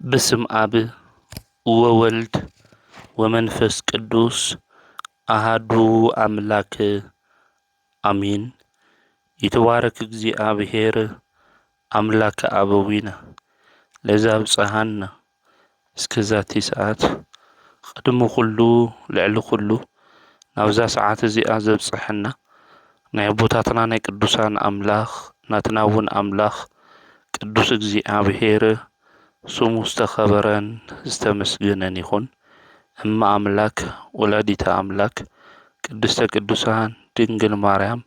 بسم أب وولد ومنفس قدوس أحدو أملاك أمين. يتبارك እግዚአብሔር أملاك أبوينا لذا بصحنا اسكزاتي ساعات قدمو كله لعلو كله نوزا ساعات زي أزب صحنا نعبوتاتنا ناي قدوسان أملاخ ناتناون أملاخ قدوس እግዚአብሔር ስሙ ዝተኸበረን ዝተመስገነን ይኹን። እማ አምላክ ወላዲተ አምላክ ቅድስተ ቅዱሳን ድንግል ማርያም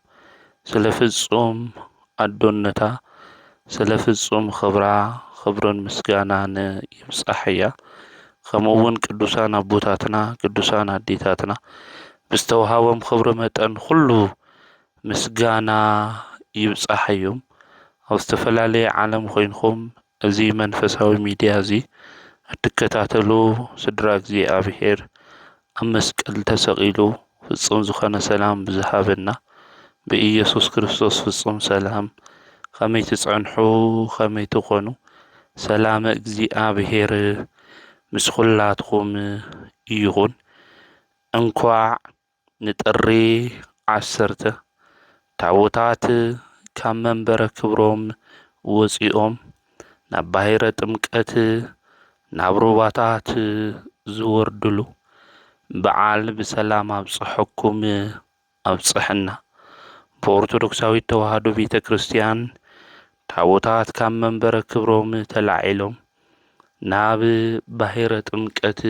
ስለ ፍጹም አዶነታ ስለ ፍጹም ክብርን ምስጋናን ይብጻሕ እያ። ከምኡውን ቅዱሳን አቦታትና ቅዱሳን አዴታትና ብዝተውሃቦም ክብሪ መጠን ኩሉ ምስጋና ይብጻሕ እዮም። ኣብ ዝተፈላለየ ዓለም ኮይንኩም እዚ መንፈሳዊ ሚድያ እዚ እትከታተሉ ስድራ እግዚአብሔር ኣብ መስቀል ተሰቂሉ ፍጹም ዝኾነ ሰላም ብዝሃበና ብኢየሱስ ክርስቶስ ፍጹም ሰላም ከመይ ትጸንሑ ከመይ ትኾኑ ሰላም እግዚአብሔር ምስ ኩላትኩም ይኹን። እንኳዕ ንጥሪ 10 ታቦታት ካብ መንበረ ክብሮም ወፂኦም ናብ ባሕረ ጥምቀት ናብ ሩባታት ዝወርድሉ በዓል ብሰላም ኣብጽሐኩም ኣብጽሕና። በኦርቶዶክሳዊት ተዋህዶ ቤተ ክርስቲያን ታቦታት ካብ መንበረ ክብሮም ተላዒሎም ናብ ባሕረ ጥምቀት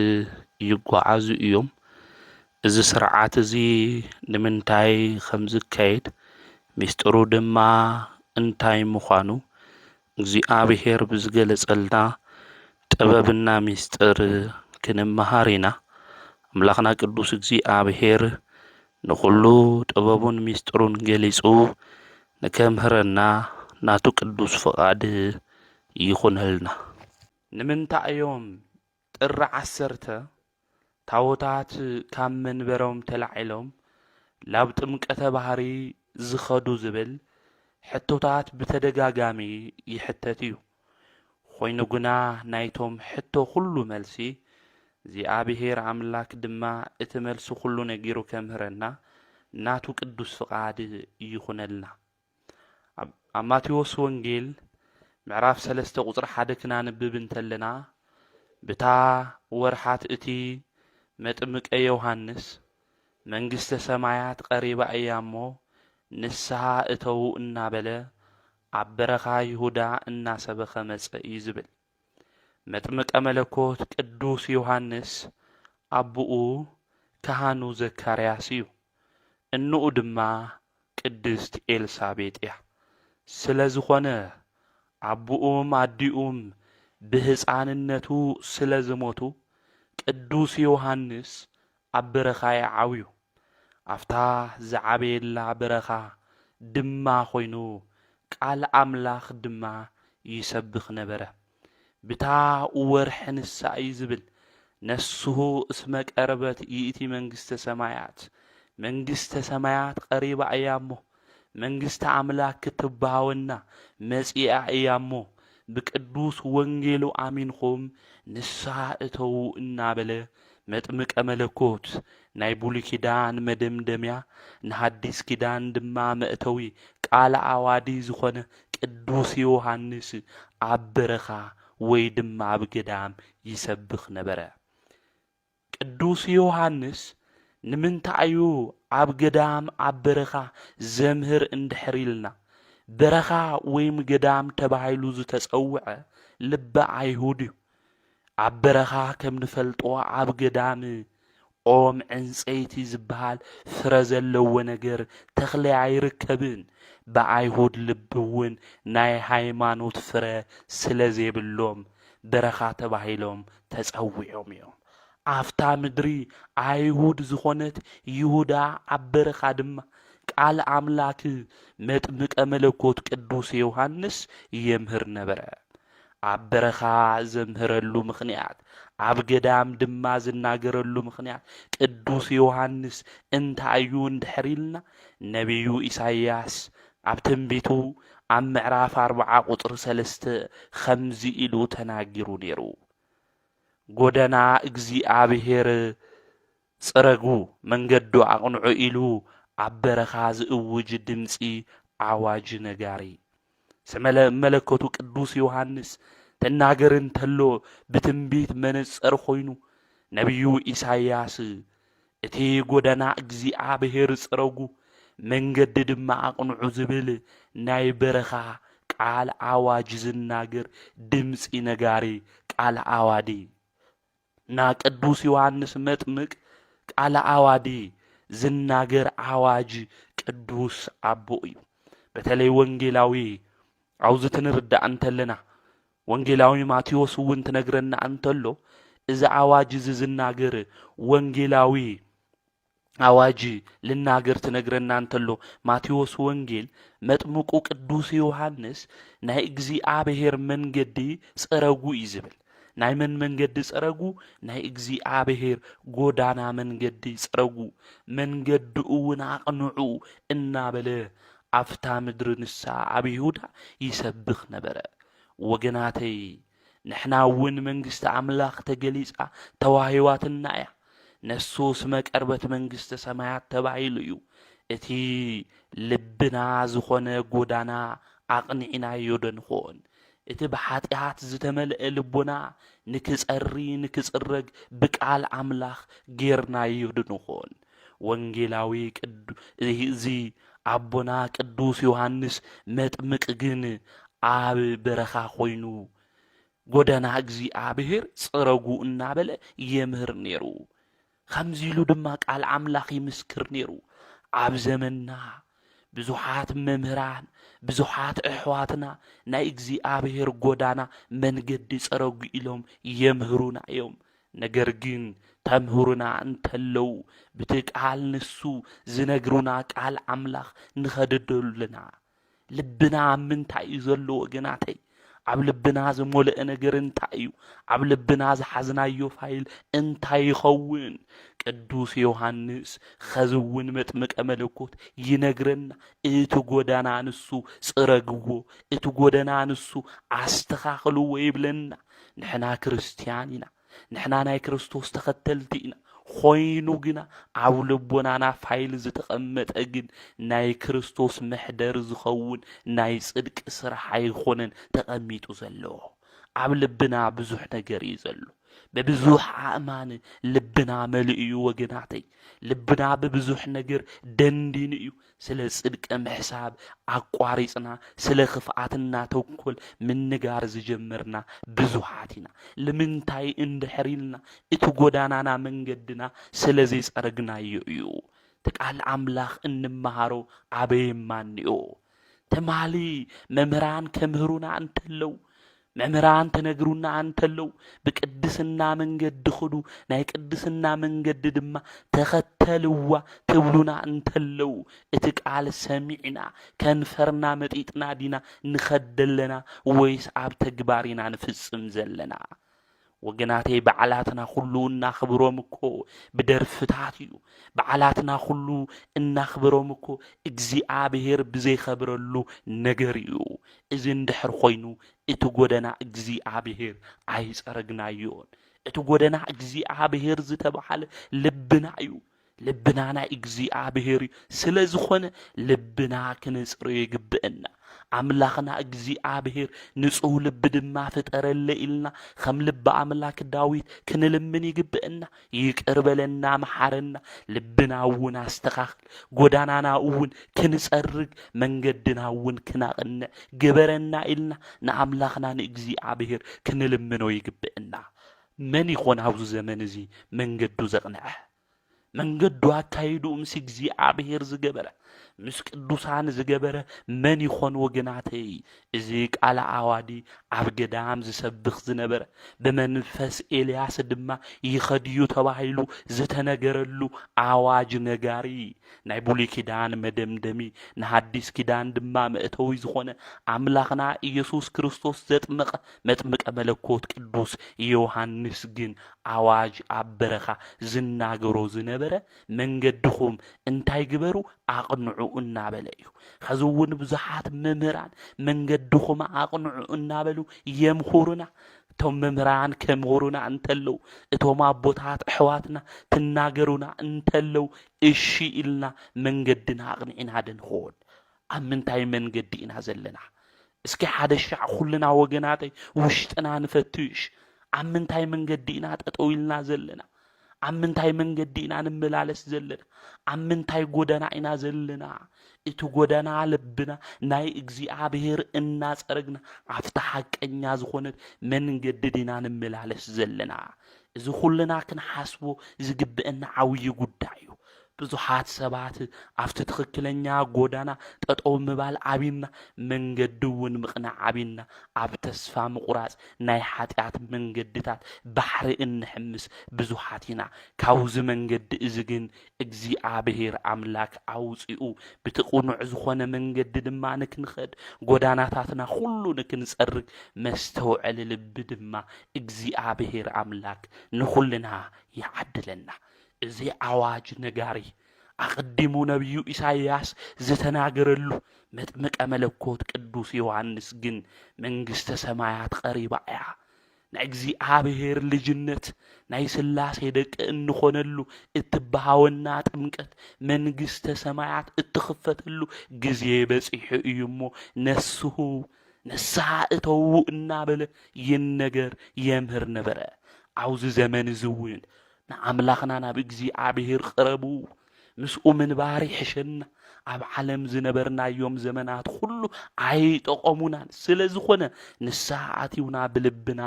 ይጓዓዙ እዮም። እዚ ስርዓት እዚ ንምንታይ ከም ዝካየድ ሚስጥሩ ድማ እንታይ ምዃኑ እግዚአብሔር ብዝገለጸልና ጥበብና ሚስጥር ክንመሃር ኢና። አምላኽና ቅዱስ እግዚአብሔር ንኹሉ ጥበቡን ሚስጥሩን ገሊጹ ንከምህረና ናቱ ቅዱስ ፍቓድ ይኹነልና። ንምንታይ እዮም ጥሪ 10 ታቦታት ካብ መንበሮም ተላዒሎም ናብ ጥምቀተ ባሕሪ ዝኸዱ ዝብል ሕቶታት ብተደጋጋሚ ይሕተት እዩ። ኮይኑ ግና ናይቶም ሕቶ ኩሉ መልሲ እግዚአብሔር አምላክ ድማ እቲ መልሲ ኩሉ ነጊሩ ከምህረና ናቱ ቅዱስ ፍቓድ ይኹነልና። ኣብ ማቴዎስ ወንጌል ምዕራፍ 3 ቁጥሪ 1 ክናንብብ እንተለና ብታ ወርሓት እቲ መጥምቀ ዮሐንስ መንግሥተ ሰማያት ቀሪባ እያ እሞ ንስሓ እተው እናበለ ኣብ በረኻ ይሁዳ እናሰበኸ መጸ እዩ ዝብል። መጥምቀ መለኮት ቅዱስ ዮሐንስ ኣቦኡ ካህኑ ዘካርያስ እዩ። እንኡ ድማ ቅድስት ኤልሳቤጥ እያ። ስለ ዝኾነ ኣቦኡም ኣዲኡም ብህፃንነቱ ስለ ዝሞቱ ቅዱስ ዮሐንስ ኣብ በረኻ ይዓብዩ። ኣፍታ ዝዓበየላ በረኻ ድማ ኮይኑ ቃል አምላኽ ድማ ይሰብኽ ነበረ። ብታ ወርሒ ንሳ እዩ ዝብል ነስሁ እስመ ቀረበት ይእቲ መንግሥተ ሰማያት መንግሥተ ሰማያት ቀሪባ እያ እሞ መንግሥተ አምላክ ክትበሃወና መጺኣ እያ እሞ ብቅዱስ ወንጌሉ አሚንኩም ንስሓ እተው እናበለ መጥምቀ መለኮት ናይ ብሉይ ኪዳን መደምደምያ ንሓዲስ ኪዳን ድማ መእተዊ ቃል ኣዋዲ ዝኾነ ቅዱስ ዮሐንስ ኣብ በረኻ ወይ ድማ ኣብ ገዳም ይሰብኽ ነበረ። ቅዱስ ዮሐንስ ንምንታይ እዩ ኣብ ገዳም ኣብ በረኻ ዘምህር እንድሕር ኢልና በረኻ ወይም ገዳም ተባሂሉ ዝተጸውዐ ልበ ኣይሁድ እዩ። ኣብ በረኻ ከም ንፈልጦ ኣብ ገዳም ኦም ዕንፀይቲ ዝበሃል ፍረ ዘለዎ ነገር ተኽሊ ኣይርከብን። ብኣይሁድ ልቢ እውን ናይ ሃይማኖት ፍረ ስለ ዘይብሎም በረኻ ተባሂሎም ተጸዊዖም እዮም። ኣፍታ ምድሪ ኣይሁድ ዝኾነት ይሁዳ ኣብ በረኻ ድማ ቃል አምላክ መጥምቀ መለኮት ቅዱስ ዮሐንስ የምህር ነበረ። ኣብ በረኻ ዘምህረሉ ምኽንያት ኣብ ገዳም ድማ ዝናገረሉ ምኽንያት ቅዱስ ዮሐንስ እንታይ እዩ እንድሕር ኢልና ነቢዩ ኢሳይያስ ኣብ ትንቢቱ ኣብ ምዕራፍ 40 ቁጥሪ 3 ከምዚ ኢሉ ተናጊሩ ነይሩ። ጎደና እግዚአብሔር ጽረጉ መንገዱ አቅንዑ ኢሉ ኣብ በረኻ ዝእውጅ ድምፂ አዋጅ ነጋሪ መለከቱ ቅዱስ ዮሐንስ ተናገር እንተሎ ብትንቢት መነጽር ኮይኑ ነቢዩ ኢሳይያስ እቲ ጎደና እግዚአብሔር ጽረጉ መንገዲ ድማ አቅንዑ ዝብል ናይ በረኻ ቃል አዋጅ ዝናገር ድምፂ ነጋሪ ቃል አዋዲ ና ቅዱስ ዮሐንስ መጥምቅ ቃል አዋዲ ዝናገር አዋጅ ቅዱስ አቦ እዩ። በተለይ ወንጌላዊ አውዝ ትንርዳእ እንተለና ወንጌላዊ ማቴዎስ እውን ትነግረና እንተሎ እዚ አዋጅ ዝናገር ወንጌላዊ አዋጅ ልናገር ትነግረና እንተሎ ማቴዎስ ወንጌል መጥምቁ ቅዱስ ዮሐንስ ናይ እግዚአብሔር መንገዲ ጽረጉ ይዝብል ናይ መንገዲ ጽረጉ ናይ እግዚአብሔር ጎዳና መንገዲ ጽረጉ መንገዲ እውን አቅንዑ እናበለ አፍታ ምድር ንሳ ኣብ ይሁዳ ይሰብኽ ነበረ። ወገናተይ ንሕና እውን መንግስቲ አምላኽ ተገሊጻ ተዋሂዋትና እያ ነሱ ስመ ቀርበት መንግስተ ሰማያት ተባሂሉ እዩ። እቲ ልብና ዝኾነ ጎዳና አቅኒዕናዮ ዶ ንኾን እቲ ብኃጢአት ዝተመልአ ልቦና ንክጸሪ ንክጽረግ ብቃል አምላኽ ጌርናዮ ዶ ንኾን ወንጌላዊ እዚ አቦና ቅዱስ ዮሐንስ መጥምቅ ግን ኣብ በረኻ ኮይኑ ጎደና እግዚአብሔር ጽረጉ እናበለ የምህር ነይሩ። ከምዚሉ ድማ ቃል አምላኽ ይምስክር ነይሩ። ኣብ ዘመንና ብዙሓት መምህራን ብዙሓት ኣሕዋትና ናይ እግዚአብሔር ጎዳና መንገዲ ጽረጉ ኢሎም የምህሩና እዮም። ነገር ግን ተምህሩና እንተለው ብቲ ቃል ንሱ ዝነግሩና ቃል አምላኽ ንኸድደሉና ልብና ምንታይ እዩ ዘሎ ወገናተይ ኣብ ልብና ዝሞልአ ነገር እንታይ እዩ? ኣብ ልብና ዝሓዝናዮ ፋይል እንታይ ይኸውን? ቅዱስ ዮሐንስ ኸዝውን መጥምቀ መለኮት ይነግረና እቲ ጎዳና ንሱ ጽረግዎ እቲ ጎዳና ንሱ አስተኻኽልዎ ይብለና። ንሕና ክርስቲያን ኢና፣ ንሕና ናይ ክርስቶስ ተኸተልቲ ኢና። ኾይኑ ግና ኣብ ልቦናና ፋይል ዝተቐመጠ ግን ናይ ክርስቶስ መሕደር ዝኸውን ናይ ጽድቂ ስራሕ ኣይኾነን ተቐሚጡ ዘሎ። ኣብ ልብና ብዙሕ ነገር እዩ ዘሎ። በብዙሕ ኣእማን ልብና መልኡ እዩ ወገናተይ። ልብና በብዙሕ ነገር ደንዲኑ እዩ። ስለ ጽድቂ ምሕሳብ ኣቋሪጽና ስለ ክፍኣትና ተንኰል ምንጋር ዝጀመርና ብዙሓት ኢና። ንምንታይ እንድሕር ኢልና እቲ ጎዳናና መንገድና ስለ ዘይጸረግናዮ እዩ። ተቃል አምላኽ እንመሃሮ ኣበየማንዮ ተማሊ መምህራን ከምህሩና እንተለው መምህራን ተነግሩና እንተለው ብቅድስና መንገዲ ኽዱ ናይ ቅድስና መንገዲ ድማ ተኸተልዋ ትብሉና እንተለው እቲ ቃል ሰሚዕና ከንፈርና መጢጥና ዲና ንኸደለና ወይስ ኣብ ተግባር ኢና ንፍጽም ዘለና? ወገናተይ በዓላትና ሁሉ እናኽብሮም እኮ ብደርፍታት እዩ። በዓላትና ሁሉ እናኽብሮም እኮ እግዚአብሔር ብዘይኸብረሉ ነገር እዩ። እዚ እንድሕር ኾይኑ እቲ ጎደና እግዚአብሔር ኣይጸረግናዮን። እቲ ጎደና እግዚአብሔር ዝተባሃለ ልብና እዩ። ልብና ናይ እግዚአብሔር እዩ። ስለ ዝኾነ ልብና ክንጽርዮ ይግብአና። አምላኽና እግዚአብሔር ንጹህ ልብ ድማ ፍጠረለ ኢልና ከም ልቢ አምላክ ዳዊት ክንልምን ይግብአና። ይቅር በለና መሐረና። ልብና እውን አስተኻኽል፣ ጎዳናና እውን ክንጸርግ፣ መንገድና እውን ክናቕንዕ ግበረና ኢልና ንአምላኽና ንእግዚአብሔር ክንልምኖ ይግብአና። መን ይኾን ኣብዚ ዘመን እዚ መንገዱ ዘቕንዐ? መንገዱ አካይዱ ምስ እግዚአብሔር ዝገበረ ምስ ቅዱሳን ዝገበረ መን ይኾን ወገናተይ? እዚ ቃል አዋዲ ኣብ ገዳም ዝሰብኽ ዝነበረ ብመንፈስ ኤልያስ ድማ ይኸድዩ ተባሂሉ ዝተነገረሉ አዋጅ ነጋሪ ናይ ብሉይ ኪዳን መደምደሚ ንሓዲስ ኪዳን ድማ መእተዊ ዝኾነ አምላኽና ኢየሱስ ክርስቶስ ዘጥመቐ መጥምቀ መለኮት ቅዱስ ዮሐንስ ግን አዋጅ ኣብ በረኻ ዝናገሮ ዝነበረ መንገድኹም እንታይ ግበሩ አቅንዑ እናበለ እዩ። ከዚ እውን ብዙሓት መምህራን መንገድኹም አቅንዑ እናበሉ የምሁሩና። እቶም መምህራን ከምህሩና እንተለው እቶም አቦታት ኣሕዋትና ትናገሩና እንተለው እሺ ኢልና መንገድና ኣቕኒዕና ድንኾን ኣብ ምንታይ መንገዲ ኢና ዘለና እስኪ ሓደ ሻዕ ኩልና ወገናተይ ውሽጥና ንፈትሽ ኣብ ምንታይ መንገዲ ኢና ጠጠው ኢልና ዘለና ኣብ ምንታይ መንገዲ ኢና ንመላለስ ዘለና ኣብ ምንታይ ጎደና ኢና ዘለና እቲ ጎደና ልብና ናይ እግዚኣብሔር እናፀረግና ኣብታ ሓቀኛ ዝኾነት መንገዲ ዲና ንመላለስ ዘለና እዚ ኩልና ክንሓስቦ ዝግብአና ዓብይ ጉዳይ እዩ ብዙሓት ሰባት ኣብቲ ትክክለኛ ጎዳና ጠጠው ምባል ዓቢና መንገዲ እውን ምቕናዕ ዓቢና ኣብ ተስፋ ምቁራጽ ናይ ሓጢኣት መንገድታት ባሕሪ እንሕምስ ብዙሓት ኢና ካብዚ መንገዲ እዚ ግን እግዚኣብሔር ኣምላክ ኣውፂኡ ብትቁኑዕ ዝኾነ መንገዲ ድማ ንክንኸድ ጎዳናታትና ኩሉ ንክንጸርግ መስተውዕል ልቢ ድማ እግዚኣብሔር ኣምላክ ንኹልና ይዓድለና እዚ ኣዋጅ ነጋሪ ኣቅዲሙ ነብዩ ኢሳይያስ ዝተናገረሉ መጥምቀ መለኮት ቅዱስ ዮሐንስ ግን መንግስተ ሰማያት ቀሪባ እያ ናይ እግዚኣብሔር ልጅነት ናይ ስላሴ ደቂ እንኾነሉ እትበሃወና ጥምቀት መንግስተ ሰማያት እትኽፈተሉ ግዜ በፂሑ እዩ እሞ ነስሁ ንስሓ እተው እናበለ ይነገር የምህር ነበረ ኣብዚ ዘመን ዝውን ንኣምላኽና ናብ እግዚኣብሔር ቅረቡ ምስኡ ምንባር ይሕሸና ኣብ ዓለም ዝነበርናዮም ዘመናት ኩሉ ኣይጠቐሙናን ስለዝኾነ ንስሓ ኣትዩና ብልብና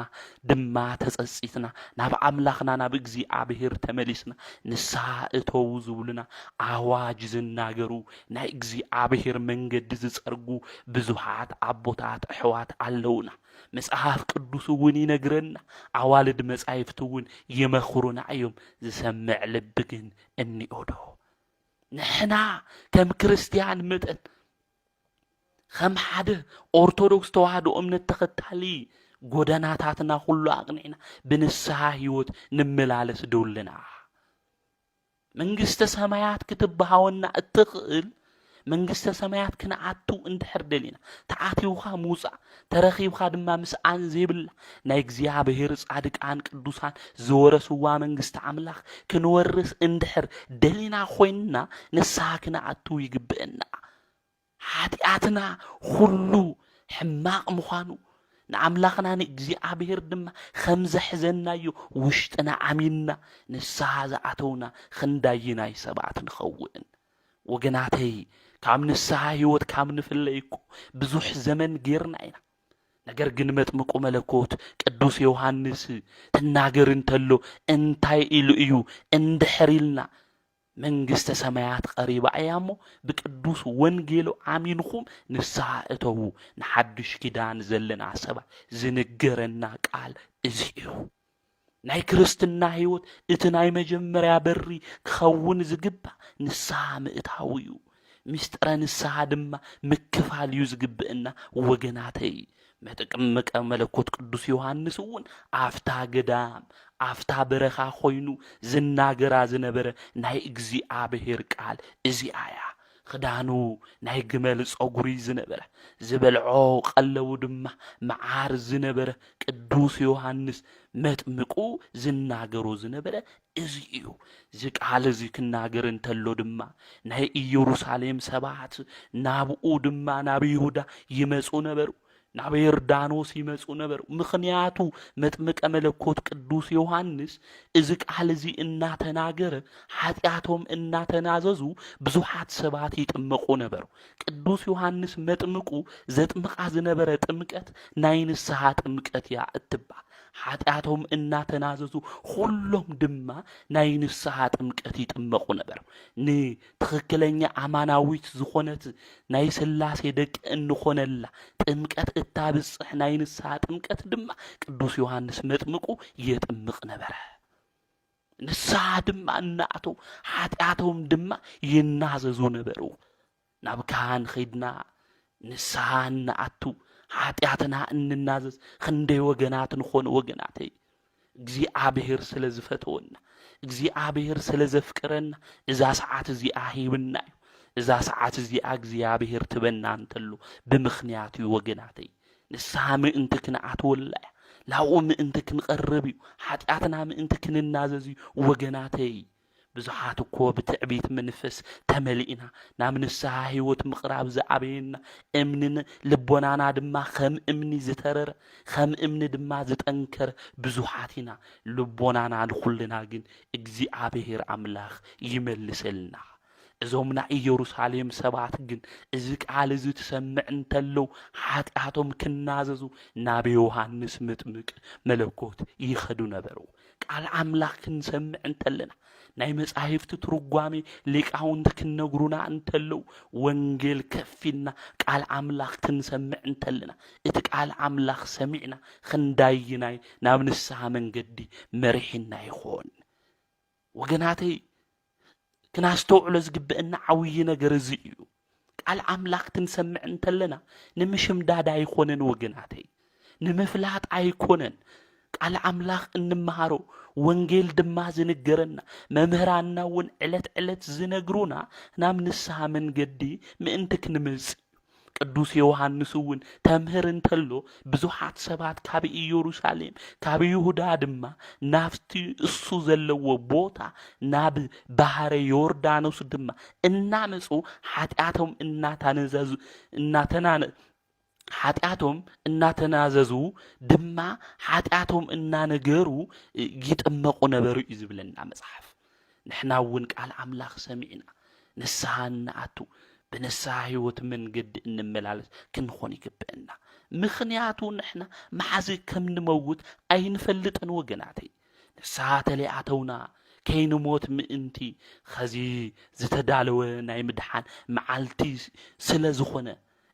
ድማ ተጸጺትና ናብ ኣምላኽና ናብ እግዚኣብሔር ተመሊስና ንስሓ እተው ዝብሉና ኣዋጅ ዝናገሩ ናይ እግዚኣብሔር መንገዲ ዝጸርጉ ብዙሓት ኣቦታት ኣሕዋት ኣለውና መጽሐፍ ቅዱስ እውን ይነግረና ኣዋልድ መጻሕፍቲ እውን ይመኽሩና እዮም ዝሰምዕ ልቢ ግን እንኦ ዶ ንሕና ከም ክርስቲያን መጠን ከም ሓደ ኦርቶዶክስ ተዋህዶ እምነት ተኸታሊ ጎደናታትና ኩሉ ኣቕኒዕና ብንስሓ ህይወት ንመላለስ ደውልና መንግስተ ሰማያት ክትበሃወና እትኽእል መንግስተ ሰማያት ክንኣቱ እንድሕር ደሊና ተኣትዩኻ ምውፃእ ተረኺብካ ድማ ምስኣን ዘይብላ ናይ እግዚኣብሔር ጻድቃን ቅዱሳን ዝወረስዋ መንግስቲ ኣምላኽ ክንወርስ እንድሕር ደሊና ኮይንና ንስሓ ክንኣቱ ይግብአና ሓጢኣትና ኩሉ ሕማቕ ምዃኑ ንኣምላኽና ንእግዚኣብሔር ድማ ከም ዘሕዘናዮ ውሽጥና ኣሚንና ንስሓ ዝኣተውና ክንዳይናይ ሰባት ንኸውን ወገናተይ ካብ ንስሓ ህይወት ካብ ንፍለይኩ ብዙሕ ዘመን ጌርና ኢና ነገር ግን መጥምቁ መለኮት ቅዱስ ዮሐንስ ትናገር እንተሎ እንታይ ኢሉ እዩ እንድሕር ኢልና መንግስተ ሰማያት ቀሪባ እያ እሞ ብቅዱስ ወንጌሉ ኣሚንኹም ንስሓ እተው ንሓድሽ ኪዳን ዘለና ሰባት ዝንገረና ቃል እዚ እዩ ናይ ክርስትና ህይወት እቲ ናይ መጀመርያ በሪ ክኸውን ዝግባእ ንስሓ ምእታው እዩ ምስጢረ ንስሓ ድማ ምክፋል እዩ ዝግብአና ወገናተይ መጥምቀ መለኮት ቅዱስ ዮሐንስ እውን ኣፍታ ገዳም ኣፍታ በረኻ ኮይኑ ዝናገራ ዝነበረ ናይ እግዚኣብሔር ቃል እዚኣ እያ ክዳኑ ናይ ግመል ጸጉሪ ዝነበረ ዝበልዖ ቀለቡ ድማ መዓር ዝነበረ ቅዱስ ዮሐንስ መጥምቁ ዝናገሩ ዝነበረ እዚ እዩ እዚ ቃል እዚ ክናገር እንተሎ ድማ ናይ ኢየሩሳሌም ሰባት ናብኡ ድማ ናብ ይሁዳ ይመፁ ነበሩ ናብ ዮርዳኖስ ይመፁ ነበሩ ምኽንያቱ መጥምቀ መለኮት ቅዱስ ዮሐንስ እዚ ቃል እዚ እናተናገረ ኃጢአቶም እናተናዘዙ ብዙሓት ሰባት ይጥመቁ ነበሩ ቅዱስ ዮሐንስ መጥምቁ ዘጥምቃ ዝነበረ ጥምቀት ናይ ንስሓ ጥምቀት ያ እትባል ኃጢአቶም እናተናዘዙ ሁሉም ድማ ናይ ንስሓ ጥምቀት ይጥመቁ ነበር ንትክክለኛ አማናዊት ዝኾነት ናይ ስላሴ ደቂ እንኾነላ ጥምቀት እታብጽሕ ናይ ንስሓ ጥምቀት ድማ ቅዱስ ዮሐንስ መጥምቁ ይጥምቅ ነበር ንስሓ ድማ እናኣቱ ኃጢአቶም ድማ ይናዘዙ ነበሩ ናብ ካህን ኸይድና ንስሓ እናኣቱ ኃጢአትና እንናዘዝ ክንደይ ወገናት ንኾነ ወገናተይ እግዚአብሔር ስለዝፈተወና እግዚአብሔር ስለዘፍቅረና እዛ ሰዓት እዚኣ ሂብና እዩ እዛ ሰዓት እዚኣ እግዚአብሔር ትበና እንተሎ ብምኽንያቱ ወገናተይ ንስሓ ምእንቲ ክንኣትወላ ላኡ ምእንቲ ክንቀርብ እዩ ሓጢኣትና ምእንቲ ክንናዘዝ እዩ ወገናተይ ብዙሓት እኮ ብትዕቢት መንፈስ ተመሊእና ናብ ንስሐ ህይወት ምቕራብ ዝዓበየና እምንን ልቦናና ድማ ከም እምኒ ዝተረረ ከም እምኒ ድማ ዝጠንከረ ብዙሓት ኢና ልቦናና ንኹልና ግን እግዚአብሔር አምላኽ ይመልሰልና እዞም ናይ ኢየሩሳሌም ሰባት ግን እዚ ቃል እዚ ትሰምዕ እንተለው ሓጢኣቶም ክናዘዙ ናብ ዮሐንስ መጥምቅ መለኮት ይኸዱ ነበሩ ቃል አምላኽ ክንሰምዕ እንተለና ናይ መጻሕፍቲ ትርጓሜ ሊቃውንት ክነግሩና እንተለው ወንጌል ከፊልና ቃል አምላኽ ክንሰምዕ እንተለና እቲ ቃል አምላኽ ሰሚዕና ክንዳይናይ ናብ ንስሐ መንገዲ መሪሕና ይኾን ወገናተይ ክናስተውዕሎ ዝግብአና ዓብይ ነገር እዚ እዩ ቃል አምላኽ ክንሰምዕ እንተለና ንምሽምዳድ ኣይኮነን ወገናተይ ንምፍላጥ ኣይኮነን ቃል አምላኽ እንመሃሮ ወንጌል ድማ ዝንገረና መምህራንና እውን ዕለት ዝነግሩና ናብ ንስሐ መንገዲ ምእንቲ ክንመጽእ ቅዱስ ዮሐንስ እውን ተምህር እንተሎ ብዙሓት ሰባት ካብ ኢየሩሳሌም ካብ ይሁዳ ድማ ናፍቲ እሱ ዘለዎ ቦታ ናብ ባህረ ዮርዳኖስ ድማ እናመጹ ሓጢኣቶም እናተናዘዙ ድማ ሓጢኣቶም እናነገሩ ይጥመቁ ነበሩ እዩ ዝብለና መጽሓፍ ንሕና እውን ቃል አምላኽ ሰሚዕና ንስሐ እናኣቱ በንስሐ ህይወት መንገዲ እንመላለስ ክንኾን ይግብአና ምኽንያቱ ንሕና መዓዝ ከም ንመውት ኣይንፈልጥን ወገናተይ ንስሐ ተለኣተውና ከይንሞት ምእንቲ ኸዚ ዝተዳለወ ናይ ምድሓን መዓልቲ ስለ ዝኾነ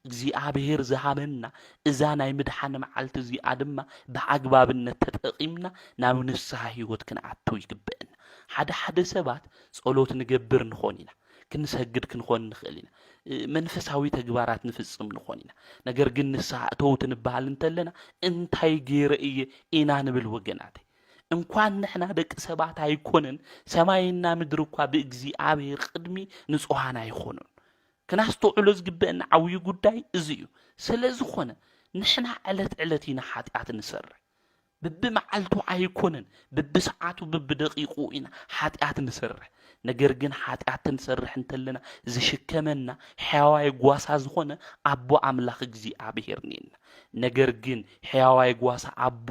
እግዚአብሔር ዝሃበና እዛ ናይ ምድሓን መዓልቲ እዚኣ ድማ ብኣግባብነት ተጠቂምና ናብ ንስሐ ህይወት ክንኣቱ ይግብአና ሓደ ሰባት ጸሎት ንገብር ንኾን ኢና ክንሰግድ ክንኾን ንኽእል ኢና መንፈሳዊ ተግባራት ንፍጽም ንኾን ኢና ነገር ግን ንስሐ እተውት ንበሃል እንተለና እንታይ ገይረ እየ ኢና ንብል ወገናተይ እንኳን ንሕና ደቂ ሰባት ኣይኮነን ሰማይና ምድሪ እኳ ብእግዚአብሔር ቅድሚ ንጹሃን ኣይኾኑን ክናስተውዕሎ ዝግብአና ዓብይ ጉዳይ እዚ እዩ ስለዝኾነ ንሕና ዕለት ኢና ሓጢኣት ንሰርሕ በብመዓልቱ ኣይኮነን በብሰዓቱ በብደቂቁ ኢና ሓጢኣት ንሰርሕ ነገር ግን ሓጢኣት ንሰርሕ እንተለና ዝሽከመና ሕያዋይ ጓሳ ዝኾነ አቦ አምላኽ እግዚአብሔር ነና ነገር ግን ሕያዋይ ጓሳ አቦ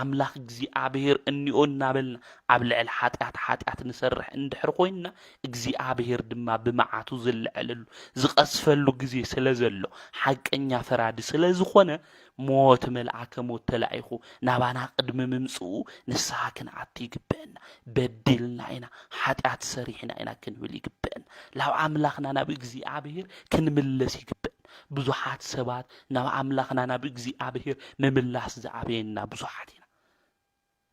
አምላኽ እግዚአብሔር እንኦ እናበልና ኣብ ልዕሊ ሓጢኣት ንሰርሕ እንድሕር ኮይንና እግዚአብሔር ድማ ብመዓቱ ዝልዕለሉ ዝቐስፈሉ ግዜ ስለ ዘሎ ሓቀኛ ፈራዲ ስለ ዝኾነ ሞት መልአከ ሞት ተላኢኹ ናባና ቅድሚ ምምጽኡ ንስሐ ክንኣቱ ይግብአና በዲልና ኢና ሓጢኣት ሰሪሕና ኢና ክንብል ይግብአና ላብ አምላኽና ናብ እግዚአብሔር ክንምለስ ይግብአና ብዙሓት ሰባት ናብ አምላኽና ናብ እግዚአብሔር ምምላስ ዝዓበየና ብዙሓት ኢና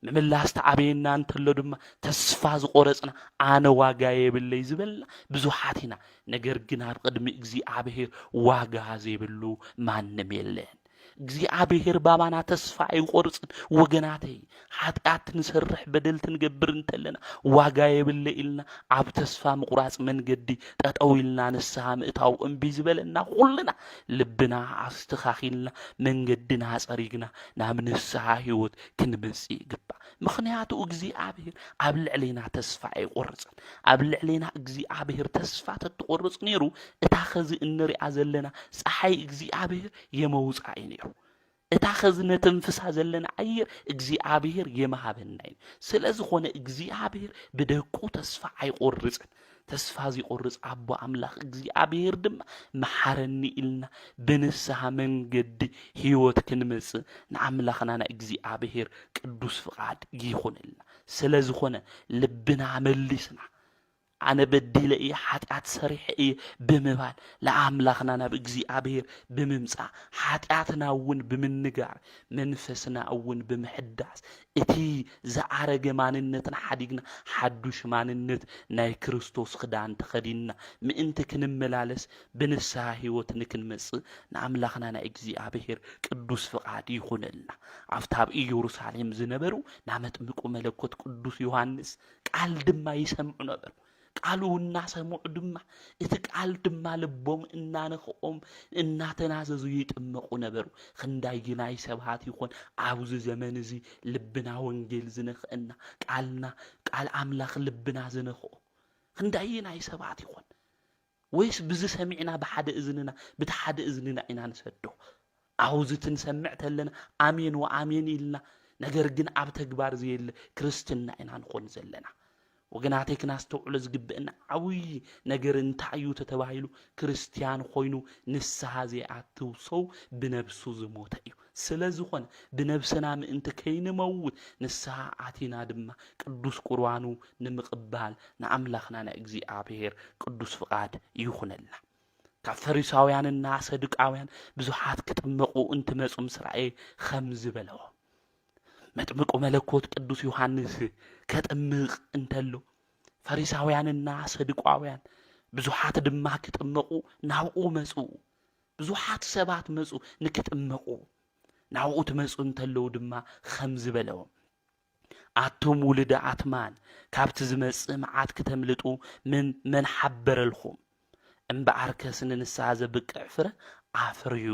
ምምላስ ተዓበየና እንተሎ ድማ ተስፋ ዝቆረጽና ኣነ ዋጋ የብለይ ዝበልና ብዙሓት ኢና ነገር ግን ኣብ ቅድሚ እግዚአብሔር ዋጋ ዘይብሉ ማንም የለን እግዚአብሔር ባባና ተስፋ አይቆርጽን ወገናተይ ኃጢአት ንሰርሕ በደልት ንገብር እንተለና ዋጋ የብለ ኢልና ኣብ ተስፋ ምቁራጽ መንገዲ ጠጠውይልና ንስሐ ምእታው እምቢ ዝበለና ሁሉና ልብና አስተኻኺልና መንገድና ጸሪግና ናብ ንስሐ ህይወት ክንመጽእ ይግባእ ምኽንያቱ እግዚአብሔር ኣብ ልዕሊና ተስፋ አይቆርጽን ኣብ ልዕሊና እግዚአብሔር ተስፋ ተቆርጽ ነይሩ እታ ኸዚ እንሪኣ ዘለና ፀሐይ እግዚአብሔር የመውጻእ ነይሩ እታ ኸዝነት እንፍሳ ዘለና አየር እግዚአብሔር የማሃበና ስለዝኾነ እግዚአብሔር በደቁ ተስፋ አይቆርጽን ተስፋ ዝቆርጽ አቦ አምላኽ እግዚአብሔር ድማ መሐረኒ ኢልና በንስሐ መንገዲ ህይወት ክንመጽእ ንአምላኽና እግዚአብሔር ቅዱስ ፍቃድ ይኹንልና ስለዝኾነ ልብና መልስና አነ በድለ ኃጢአት ሰሪሕ ብምባል ለአምላኽና ናብ እግዚአብሔር ብምምጻ ኃጢአትና እውን ብምንጋር መንፈስና እውን ብምሕዳስ እቲ ዘአረገ ማንነትና ሓዲግና ሓዱሽ ማንነት ናይ ክርስቶስ ክዳን ተኸዲና ምእንቲ ክንመላለስ በንስሐ ህይወት ንክንመጽእ ንአምላኽና ናይ እግዚአብሔር ቅዱስ ፍቃድ ይኹንልና አፍታብ ኢየሩሳሌም ዝነበሩ ናመጥምቁ መለኮት ቅዱስ ዮሐንስ ቃል ድማ ይሰምዑ ነበር قالوا الناس معدم اتقال دم لبهم انانخኦም እናተናዘዙ ይጥመቁ ነበሩ ክንዳይናይ ሰብሃት ይኾን አብዚ ዘመን እዚ ልብና ወንጌል ዝነኽእና ቃል አምላኽ ልብና ዝነኽኦ ክንዳይናይ ሰብሃት ይኾን ወይስ ብዚ ሰሚዕና በሓደ እዝንና ብተሓደ እዝንና ኢና ንሰዶ አውዚ ትንሰምዕ ተለና አሜን ወአሜን ኢልና ነገር ግን አብ ተግባር ዘየለ ክርስትና ኢና ንኾን ዘለና ወገናተይ ክናስተውዕሎ ዝግብእና ዓብይ ነገር እንታይ እዩ ተተባሂሉ ክርስቲያን ኮይኑ ንስሐ ዘይኣትው ሰው ብነብሱ ዝሞተ እዩ ስለዝኾነ ብነብስና ምእንቲ ከይንመውት ንስሐ ኣቲና ድማ ቅዱስ ቁርባኑ ንምቕባል ንኣምላኽና ንእግዚአብሔር ቅዱስ ፍቃድ ይኹነልና ካብ ፈሪሳውያንና ሰዱቃውያን ብዙሓት ክጥመቁ እንትመፁ ምስ ረአየ ከም ዝበለዎ መጥምቁ መለኮት ቅዱስ ዮሐንስ ከጥምቅ እንተሎ ፈሪሳውያንና ሰዱቃውያን ብዙሓት ድማ ክጥመቁ ናብኡ መፁ ብዙሓት ሰባት መፁ ንክጥመቁ ናብኡ ትመፁ እንተለው ድማ ከም ዝበለዎ አቶም ውልደ አትማን ካብቲ ዝመጽእ መዓት ከተምልጡ መን ሓበረልኩም እምበኣርከስ ንንስሐ ዘብቅዕ ፍረ ኣፍርዩ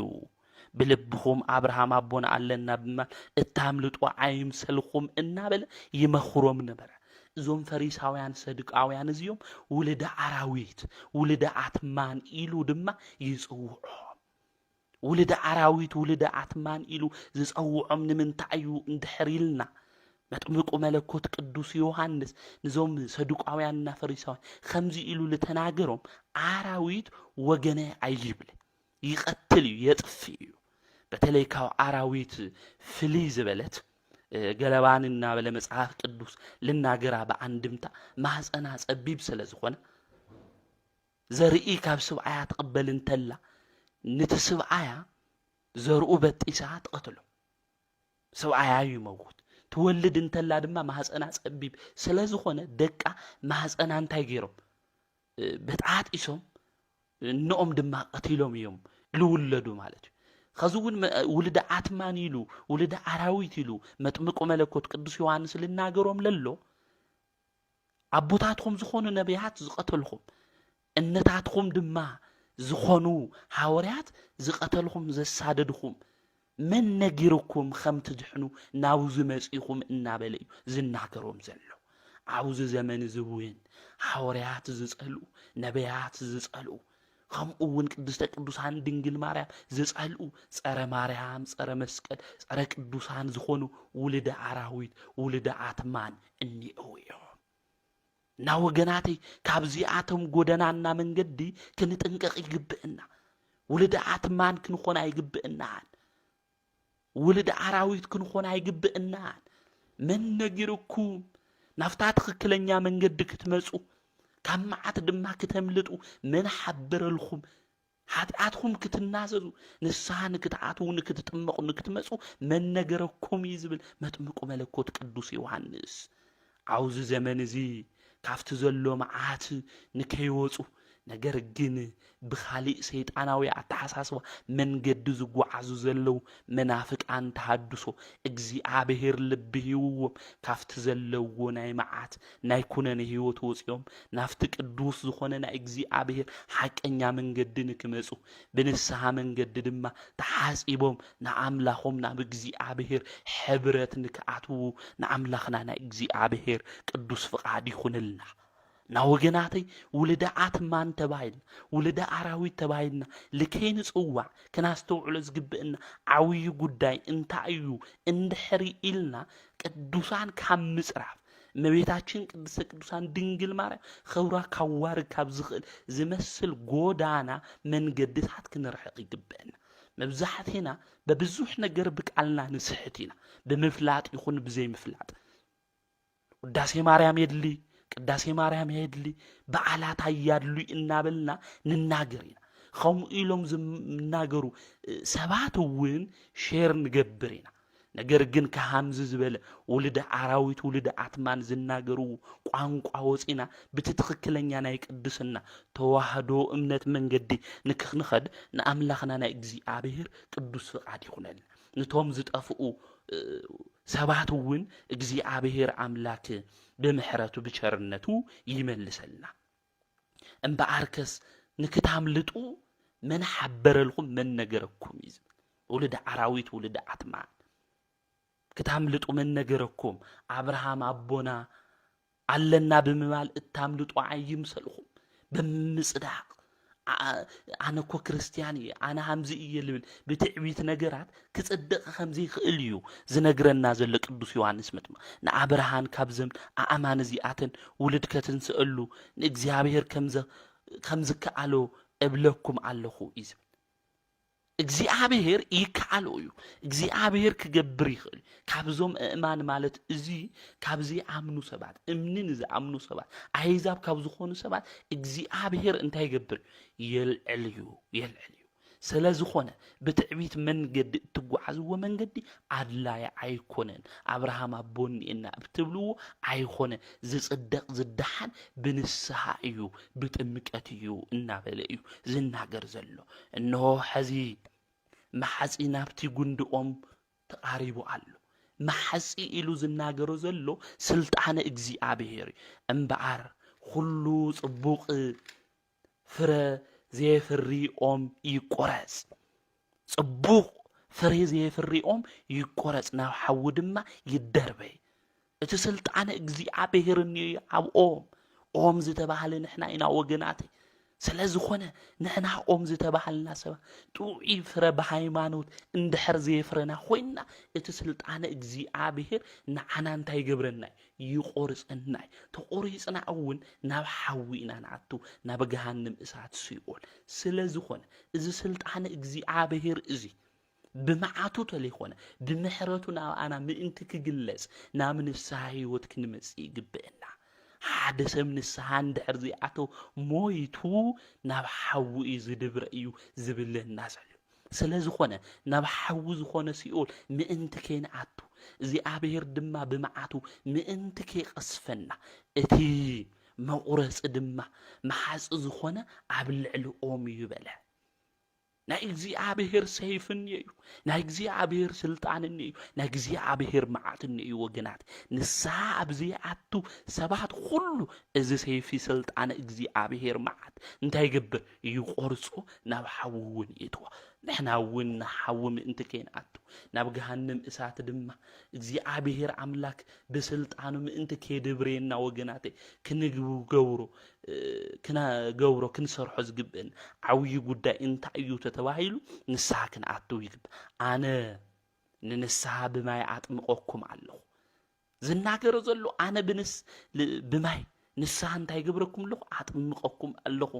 ብልብኹም አብርሃም አቦና አለና በማል እታምልጡ አይምሰልኩም እናበለ ይመኽሮም ነበር እዞም ፈሪሳውያን ሰዱቃውያን እዚኦም ውልደ አራዊት ውልደ አትማን ኢሉ ድማ ይጽውዖም ውልደ አራዊት ውልደ አትማን ኢሉ ዝጽውዖም ንምንታዩ እንድሕሪልና መጥምቁ መለኮት ቅዱስ ዮሐንስ ንዞም ሰዱቃውያንና ፈሪሳውያን ከምዚ ኢሉ ለተናገሮም አራዊት ወገነ አይብል ይቀትል የጥፍ እዩ በተለይ ካብ አራዊት ፍልይ ዝበለት ገለባንና በለ መጽሐፍ ቅዱስ ልናገራ በአንድምታ ማህፀና ጸቢብ ስለዝኾነ ዘርኢ ካብ ሰብኣያ ተቀበል እንተላ ነቲ ሰብኣያ ዘርኡ በጢሳ ተቀትሎ ሰብኣያ ይመውት ትወልድ እንተላ ድማ ማህፀና ጸቢብ ስለዝኾነ ደቃ ማህፀና እንታይ ገይሮም በጣጢሶም ንኦም ድማ ቀቲሎም እዮም ልውለዱ ማለት እዩ خزون ولد عتمان يلو ولد عراويت يلو مطمقو ملكوت قدوس يوحنس لناغروم للو አቦታትኩም ዝኾኑ ነቢያት ዝቀተልኩም እነታትኩም ድማ ዝኾኑ ሐዋርያት ዝቀተልኩም ዘሳደድኩም ምን ነጊርኩም ከምት ዝሕኑ ናውዝ መጽኢኩም እናበለዩ ዝናገሮም ዘሎ አውዝ ዘመን ዝውን ሐዋርያት ዝጸሉ ነቢያት ዝጸሉ ከምኡውን ቅድስተ ቅዱሳን ድንግል ማርያም ዝጸልኡ ጸረ ማርያም ጸረ መስቀል ጸረ ቅዱሳን ዝኾኑ ውልደ አራዊት ውልደ አትማን እንይእውዮ ናወገናተይ ካብዚአቶም ጎደናና መንገዲ ክንጥንቀቅ ይግብእና ውልደ አትማን ክንኾን አይግብእና ውልደ አራዊት ክንኾን አይግብእና ምን ነጊርኩም ናፍታ ትክክለኛ መንገዲ ክትመጹ كمعت دما كتملطو من حبرلكم ኃጢአትኩም ክትናዘዙ ንስሐን ክትዓቱ ንክትጥመቁ ንክትመጹ من ነገረኩም ይዝብል መጥምቁ መለኮት ቅዱስ ዮሐንስ አውዝ ዘመን እዚ ካፍት ዘሎ መዓት ንከይወጹ ነገር ግን ብኻሊእ ሰይጣናዊ አተሐሳስባ መንገድ ዝጓዓዙ ዘለው መናፍቃን ተሐድሶ እግዚአብሔር ልብሂው ካፍት ዘለው ናይ መዓት ናይ ኩነነ ህይወት ወጽዮም ናፍት ቅዱስ ዝኾነ ናይ እግዚአብሔር ሐቀኛ መንገድ ንክመጹ በንስሐ መንገድ ድማ ተሐሲቦም ናአምላኾም ናብ እግዚአብሔር ሕብረት ንክአቱ ናአምላኽና ናይ እግዚአብሔር ቅዱስ ፍቃድ ይኹንልና ናወገናተይ ውልደ አትማን ተባይል ውልደ አራዊት ተባይልና ለከይን ጽዋዕ ከናስተውዕሎ ዝግብእና ዓውይ ጉዳይ እንታዩ እንድሕሪ ኢልና ቅዱሳን ካብ ምጽራፍ መቤታችን ቅድስተ ቅዱሳን ድንግል ማርያም ኸውራ ካዋር ካብ ዝኽእል ዝመስል ጎዳና መንገድታት ክንርሕቕ ይግብእና መብዛሕቲና በብዙሕ ነገር ብቃልና ንስሕቲና ብምፍላጥ ይኹን ብዘይ ምፍላጥ ውዳሴ ማርያም የድሊ ቅዳሴ ማርያም ይሄድሊ በዓላት ያድሉ እናበልና ንናገርና ከም ኢሎም ዝናገሩ ሰባቱውን ሼር ንገብርና ነገር ግን ከሐምዝ ዝበለ ውልደ አራዊት ውልደ አትማን ዝናገሩ ቋንቋ ወጪና በትክክለኛ ናይ ቅድስና ተዋህዶ እምነት መንገዲ ንክኽንኸድ ንአምላኽና ናይ እግዚአብሔር ቅዱስ ፍቃድ ይኹነል ንቶም ዝጠፍኡ ሰባቱውን እግዚአብሔር አምላክ በምህረቱ በቸርነቱ ይመልሰልና እምበኣርከስ ንክታምልጡ من حبر لكم من نجركم يزم ولد عراويت ولد عتمان كتاملطوا من نجركم ابراهام ابونا علنا بممال التاملطوا عيمسلكم بمصداق انا كو كريستياني انا همزي يلبل بتعبيت نجرات كصدق خمزي خليو زنجرنا زل قدوس يوحنس متما نابراهام كابزم امان زياتن ولد كتنسالو እግዚአብሔር كمز كالو ابلكم علخو إذن እግዚአብሔር ይካለው እዩ እግዚአብሔር ክገብር ይኽእል ካብዞም እማን ማለት እዚ ካብዚ አምኑ ሰባት እምንን ዝአምኑ ሰባት አይዛብ ካብ ዝኾኑ ሰባት እግዚአብሔር እንታይ ይገብር የልዕልዩ ስለዝኾነ በትዕቢት መንገድ ትጓዓዝዎ መንገዲ አድላይ አይኮነን አብርሃም አቦኒና ብትብሉ አይኮነ ዝጽደቅ ዝደሓን ብንስሐ እዩ ብጥምቀት እዩ እናበለ እዩ ዝናገር ዘሎ እነሆ ሕዚ ማሐጺ ናብቲ ጉንድኦም ተቃሪቡ አሎ ማሐጺ ኢሉ ዝናገሮ ዘሎ ስልጣነ እግዚአብሔር እምበአር ሁሉ ጽቡቕ ፍረ زيفريኦም ይቆረጽ ጽቡቕ ፍሬ ዘይፍሪኦም ይቆረጽ ናብ ሓው ድማ ይደርበይ እቲ ስልጣነ እግዚአብሔር ኣብኦም ኦም ዝተባሃለ ንሕና ኢና ወገናት ስለዝኾነ ንሕና ኦም ዝተባሃልና ሰብ ጡዒ ፍረ በሃይማኖት እንድሕር ዘይፍረና ኮይና እቲ ስልጣነ እግዚአብሔር ንዓና እንታይ ይገብረና ይቆርጽና ተቆሪጽና እውን ናብ ሓዊና ናቱ ናብ ገሃነም እሳት ሲኦል ስለዝኾነ እዚ ስልጣነ እግዚአብሔር እዚ ብመዓቱ ተለይኾነ ብምሕረቱ ናብ ኣና ምእንቲ ክግለጽ ናብ ንስሐ ህይወት ክንመጽእ ይግብአና ሓደ ሰብ ንስሐ እንድሕር ዘይኣቶ ሞይቱ ናብ ሓዊ ዝድብረ እዩ ዝብለና ዘሎ ስለዝኾነ ናብ ሓዊ ዝኾነ ሲኦል ምእንቲ ከይንኣቱ እግዚአብሔር ድማ ብመዓቱ ምእንቲ ከይቀስፈና እቲ መቁረጽ ድማ መሓጽ ዝኾነ ኣብ ልዕሊ ኦም ይበለ ናይ እግዚአብሔር ሰይፍን እዩ ናይ እግዚአብሔር ስልጣንን እዩ ናይ እግዚአብሔር መዓትን እዩ ወገናት ንስሐ ኣብዚኣቱ ሰባት ሁሉ እዚ ሰይፊ ስልጣነ እግዚአብሔር መዓት እንታይ ይገብር ይቆርጾ ናብ ሓዊ እውን ይእትዎ ንሕና እውን ሓዊ ምእንቲ ከይንኣቱ ናብ ገሃነም እሳት ድማ እግዚአብሔር አምላክ በስልጣኑ ምእንቲ ከይድብረና ወገናት ክንገብሮ ክንሰርሖ ዝግብን ዓውይ ጉዳይ እንታይ እዩ ተባሂሉ ንስሐ ክንኣቱ ይግብ ኣነ ንንስሐ ብማይ አጥምቆኩም ኣለኹ ዝናገሮ ዘሎ ኣነ ብማይ ንስሐ እንታይ ይገብረኩም ኣለኹ አጥምቆኩም ኣለኹ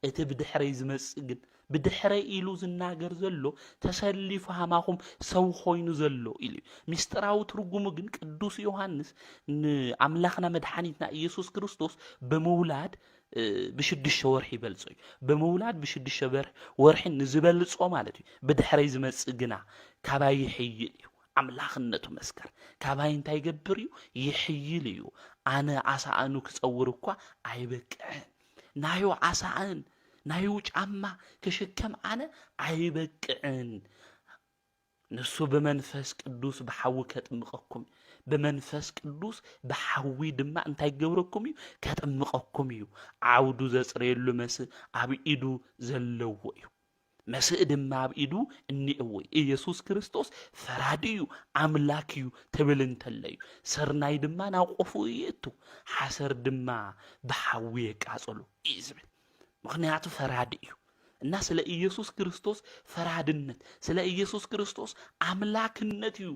እቲ ብድሕረይ ዝመጽእ ግን ብድሕረይ ኢሉ ዝናገር ዘሎ ተሰሊፉ ሃማኹም ሰው ኮይኑ ዘሎ ኢሉ ሚስጥራዊ ትርጉሙ ግን ቅዱስ ዮሐንስ ንአምላኽና መድኃኒትና ኢየሱስ ክርስቶስ በመውላድ ብሽድሽ ወርሒ ይበልጾ እዩ በመውላድ ብሽድሽ ወርሒ ንዝበልጾ ማለት እዩ ብድሕረይ ዝመጽእ ግና ካባይ ይሕይል እዩ አምላኽነቱ መስከር ካባይ እንታይ ይገብር እዩ ይሕይል እዩ ኣነ ዓሳኣኑ ክጸውር እኳ አይበቅዕን ናዮ ዓሳኣን ናዩ ጫማ ክሽከም ኣነ አይበቅዕን ንሱ በመንፈስ ቅዱስ በሐዊ ከጥምቀኩም በመንፈስ ቅዱስ በሐዊ ድማ እንታይ ገብረኩም እዩ ከጥምቀኩም እዩ ዓውዱ ዘጽረየሉ መስእ ኣብ ኢዱ ዘለዎ እዩ መስእ ድማ ኣብ ኢዱ እኒእዎ ኢየሱስ ክርስቶስ ፈራዲ እዩ አምላክ እዩ ትብል እንተለዩ ሰርናይ ድማ ናቆፉ ይእቱ ሓሰር ድማ በሐዊ የቃጸሉ ይዝብል ምክንያቱ ፈራዲ እዩ እና ስለ ኢየሱስ ክርስቶስ ፈራድነት ስለ ኢየሱስ ክርስቶስ አምላክነት እዩ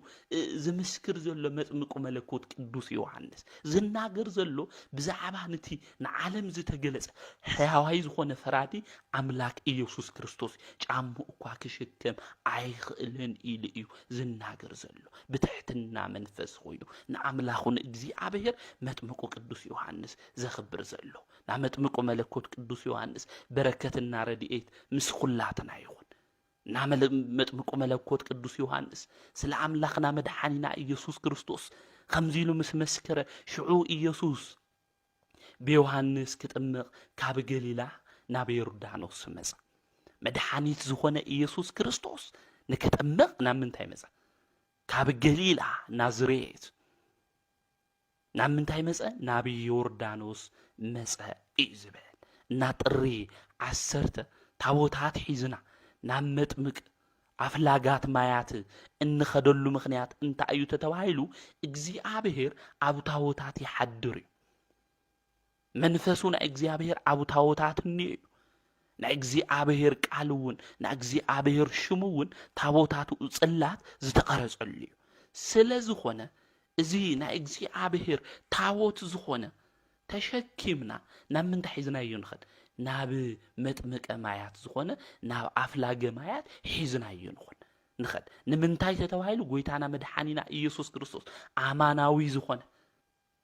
ዝምስክር ዘሎ መጥምቁ መለኮት ቅዱስ ዮሐንስ ዝናገር ዘሎ ብዛዕባ ነቲ ንዓለም ዝተገለጸ ሕያዋይ ዝኾነ ፈራዲ አምላክ ኢየሱስ ክርስቶስ ጫሙ እኳ ክሽከም አይኽእልን ኢሉ እዩ ዝናገር ዘሎ ብትሕትና መንፈስ ኮይኑ ንአምላኹን እግዚአብሔር መጥምቁ ቅዱስ ዮሐንስ ዘኽብር ዘሎ ና መጥምቁ መለኮት ቅዱስ ዮሐንስ በረከትና ረድኤት ምስ ኩላትና ይኹን ና መጥምቁ መለኮት ቅዱስ ዮሐንስ ስለ አምላኽና መድኃኒና ኢየሱስ ክርስቶስ ከምዚሉ ምስ መስከረ ሽዑ ኢየሱስ በዮሐንስ ክጥምቕ ካብ ገሊላ ናብ ዮርዳኖስ መጻ መድኃኒት ዝኾነ ኢየሱስ ክርስቶስ ንክጥምቕ ናብ ምንታይ መጻ ካብ ገሊላ ናዝሬት ናብ ምንታይ መጻ ናብ ዮርዳኖስ መጻ እዩ ዝብል እና ጥሪ 10 ታቦታት ሒዝና ናብ መጥምቅ አፍላጋት ማያት እንኸደሉ ምክንያት እንታይ እዩ ተባሂሉ እግዚአብሔር ኣብ ታቦታት ይሓድር እዩ መንፈሱ ናይ እግዚአብሔር ኣብ ታቦታት እንዩ ናይ እግዚአብሔር ቃል እውን ናይ እግዚአብሔር ሽሙ እውን ታቦታቱ ጽላት ዝተቀረጸሉ እዩ ስለዝኾነ እዚ ናይ እግዚአብሔር ታቦት ዝኾነ ተሸኪምና ናብ ምንታይ ሒዝናዮ ንኸድ ናብ መጥምቀ ማያት ዝኾነ ናብ አፍላገ ማያት ሒዝናዮ ንኸድ ንምንታይ ተባሂሉ ጎይታና መድኃኒና ኢየሱስ ክርስቶስ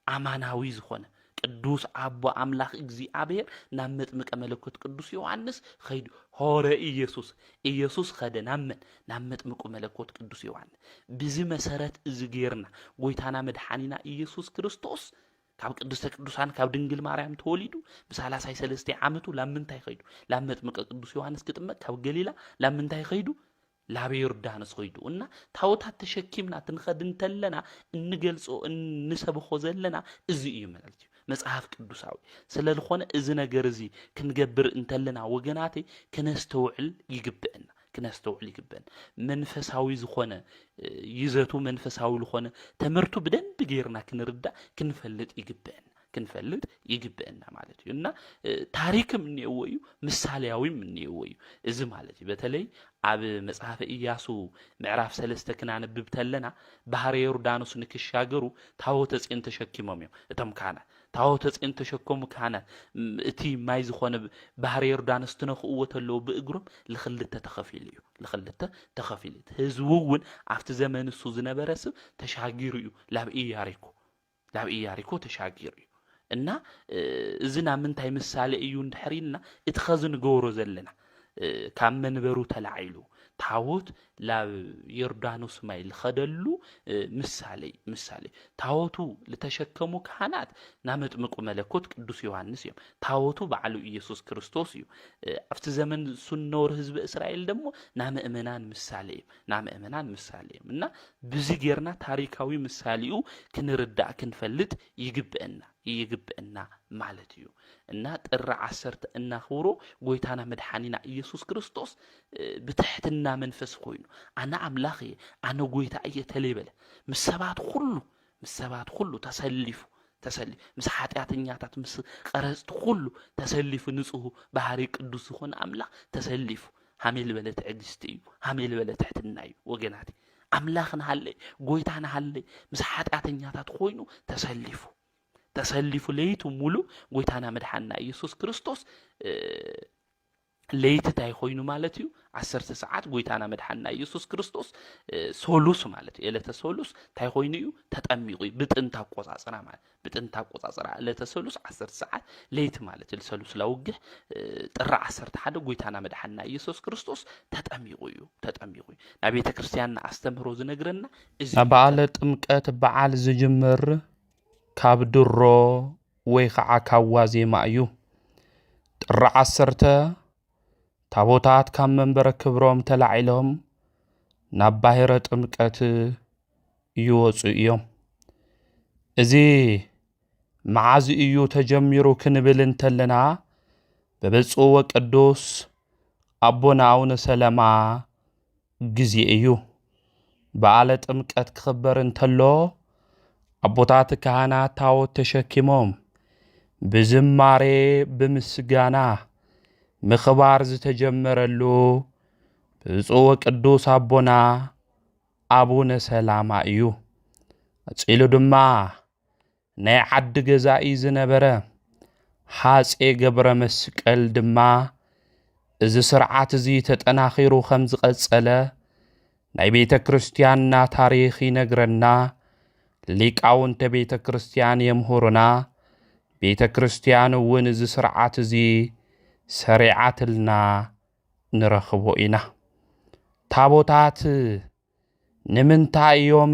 አማናዊ ዝኾነ ቅዱስ አቦ አምላክ እግዚአብሔር ናብ መጥምቀ መለኮት ቅዱስ ዮሐንስ ኸይዱ ሆረ ኢየሱስ ኸደ ናብ መጥምቁ መለኮት ቅዱስ ዮሐንስ ብዚ መሰረት እዚ ጌርና ጎይታና መድኃኒና ኢየሱስ ክርስቶስ ካብ ቅድስተ ቅዱሳን ካብ ድንግል ማርያም ተወሊዱ ብ33 ዓመቱ ላምንታይ ኸይዱ ላብ መጥምቀ ቅዱስ ዮሐንስ ክጥመቅ ካብ ገሊላ ላምንታይ ኸይዱ ላብ ዮርዳኖስ ኸይዱ እና ታቦታት ተሸኪምና ትንኸድ እንተለና እንገልጾ እንሰብኾ ዘለና እዚ እዩ ማለት እዩ መጽሐፍ ቅዱሳዊ ስለልኾነ እዚ ነገር እዚ ክንገብር እንተለና ወገናተይ ክነስተውዕል ይግብአና መንፈሳዊ ዝኾነ ይዘቱ መንፈሳዊ ዝኾነ ትምህርቱ በደንብ ጌርና ክንርዳ ክንፈልጥ ይግብአና ማለት እዩ እና ታሪክም እንየው እዩ ምሳሌያዊም እንየው እዩ እዚ ማለት እዩ በተለይ ኣብ መጽሐፈ ኢያሱ ምዕራፍ 3 ክናነብብ ተለና ባህረ ዮርዳኖስ ንክሻገሩ ታቦተ ጽዮን ተሸኪሞም እዮም እቶም ካህናት ታቦተ ጽዮን ተሸከሙ ካህናት እቲ ማይ ዝኾነ ባህረ ዮርዳኖስ ትነኽእዎ ተለው ብእግሮም ለኽልተ ተኸፊሉ እዩ ህዝቡ እውን ኣብቲ ዘመን እሱ ዝነበረ ሰብ ተሻጊሩ እዩ ላብ ኢያሪኮ ተሻጊሩ እዩ እና እዝና ምንታይ ምሳሌ እዩ እንድሕሪልና እቲ ኸዝን ገብሮ ዘለና ካብ መንበሩ ተላዒሉ ታቦት ላብ ዮርዳኖስ ማይ ልኸደሉ ምሳሌ ታቦቱ ለተሸከሙ ካህናት ናብ መጥምቁ መለኮት ቅዱስ ዮሐንስ እዮም ታቦቱ በዓሉ ኢየሱስ ክርስቶስ እዩ ኣብቲ ዘመን ሱነወር ህዝብ እስራኤል ደሞ ናብ ምእመናን ምሳሌ እዮም እና ብዚ ጌርና ታሪካዊ ምሳሌኡ ክንርዳእ ክንፈልጥ ይግብአና ማለት እዩ እና ጥሪ 10 እናኽብሮ ጎይታና መድኃኒና ኢየሱስ ክርስቶስ ብትሕትና መንፈስ ኮይኑ ኣነ አምላኽ ኣነ ጎይታ እየተለበለ ምሰባት ሁሉ ተሰሊፉ ምስ ኃጢአተኛታት ምስ ቀረጽቲ ሁሉ ተሰሊፉ ንጹህ ባህሪ ቅዱስ ዝኾነ አምላኽ ተሰሊፉ ሃሜል በለ ትዕግስቲ እዩ ሃሜል በለ ትሕትና እዩ ወገናት አምላኽ ናሃለይ ጎይታ ናሃለይ ምስ ኃጢአተኛታት ኮይኑ ተሰሊፉ ለይቱ ሙሉ ጎይታና መድኃኒና ኢየሱስ ክርስቶስ ለይቲ ታይ ኮይኑ ማለት እዩ 10 ሰዓት ጎይታና መድኃኒና ኢየሱስ ክርስቶስ ሶሉስ ማለት እዩ ዕለተ ሶሉስ ታይ ኮይኑ እዩ ተጠሚቁ ብጥንታ ቆጻጽራ ዕለተ ሶሉስ 10 ሰዓት ለይቲ ማለት እዩ ሶሉስ ለውግህ ጥሪ 11 ጎይታና መድኃኒና ኢየሱስ ክርስቶስ ተጠሚቁ እዩ ናብ ቤተ ክርስቲያንና አስተምህሮ ዝነግረና እዚ በዓለ ጥምቀት በዓል ዝጅምር ካብ ድሮ ወይ ከዓ ካብ ዋዜማ እዩ ጥሪ 10 ታቦታት ካብ መንበረ ክብሮም ተላዒሎም ናብ ባሕረ ጥምቀት ይወፁ እዮም እዚ መዓዝ እዩ ተጀሚሩ ክንብል እንተለና በብፁዕ ወቅዱስ አቦና አቡነ ሰላማ ጊዜ እዩ በዓለ ጥምቀት ክኽበር እንተሎ አቦታት ካህናት ታቦት ተሸኪሞም ብዝማሬ ብምስጋና ምኽባር ዝተጀመረሉ ብፁዕ ወቅዱስ አቦና አቡነ ሰላማ እዩ አጽኢሉ ድማ ናይ ዓዲ ገዛኢ ዝነበረ ሃፄ ገብረ መስቀል ድማ እዚ ስርዓት እዚ ተጠናኺሩ ከም ዝቐጸለ ናይ ቤተ ክርስቲያንና ታሪኽ ይነግረና ሊቃውንተ ቤተ ክርስቲያን የምህሩና ቤተ ክርስቲያን እውን እዚ ስርዓት እዚ ሰሪዓትልና ንረኽቦ ኢና ታቦታት ንምንታይ እዮም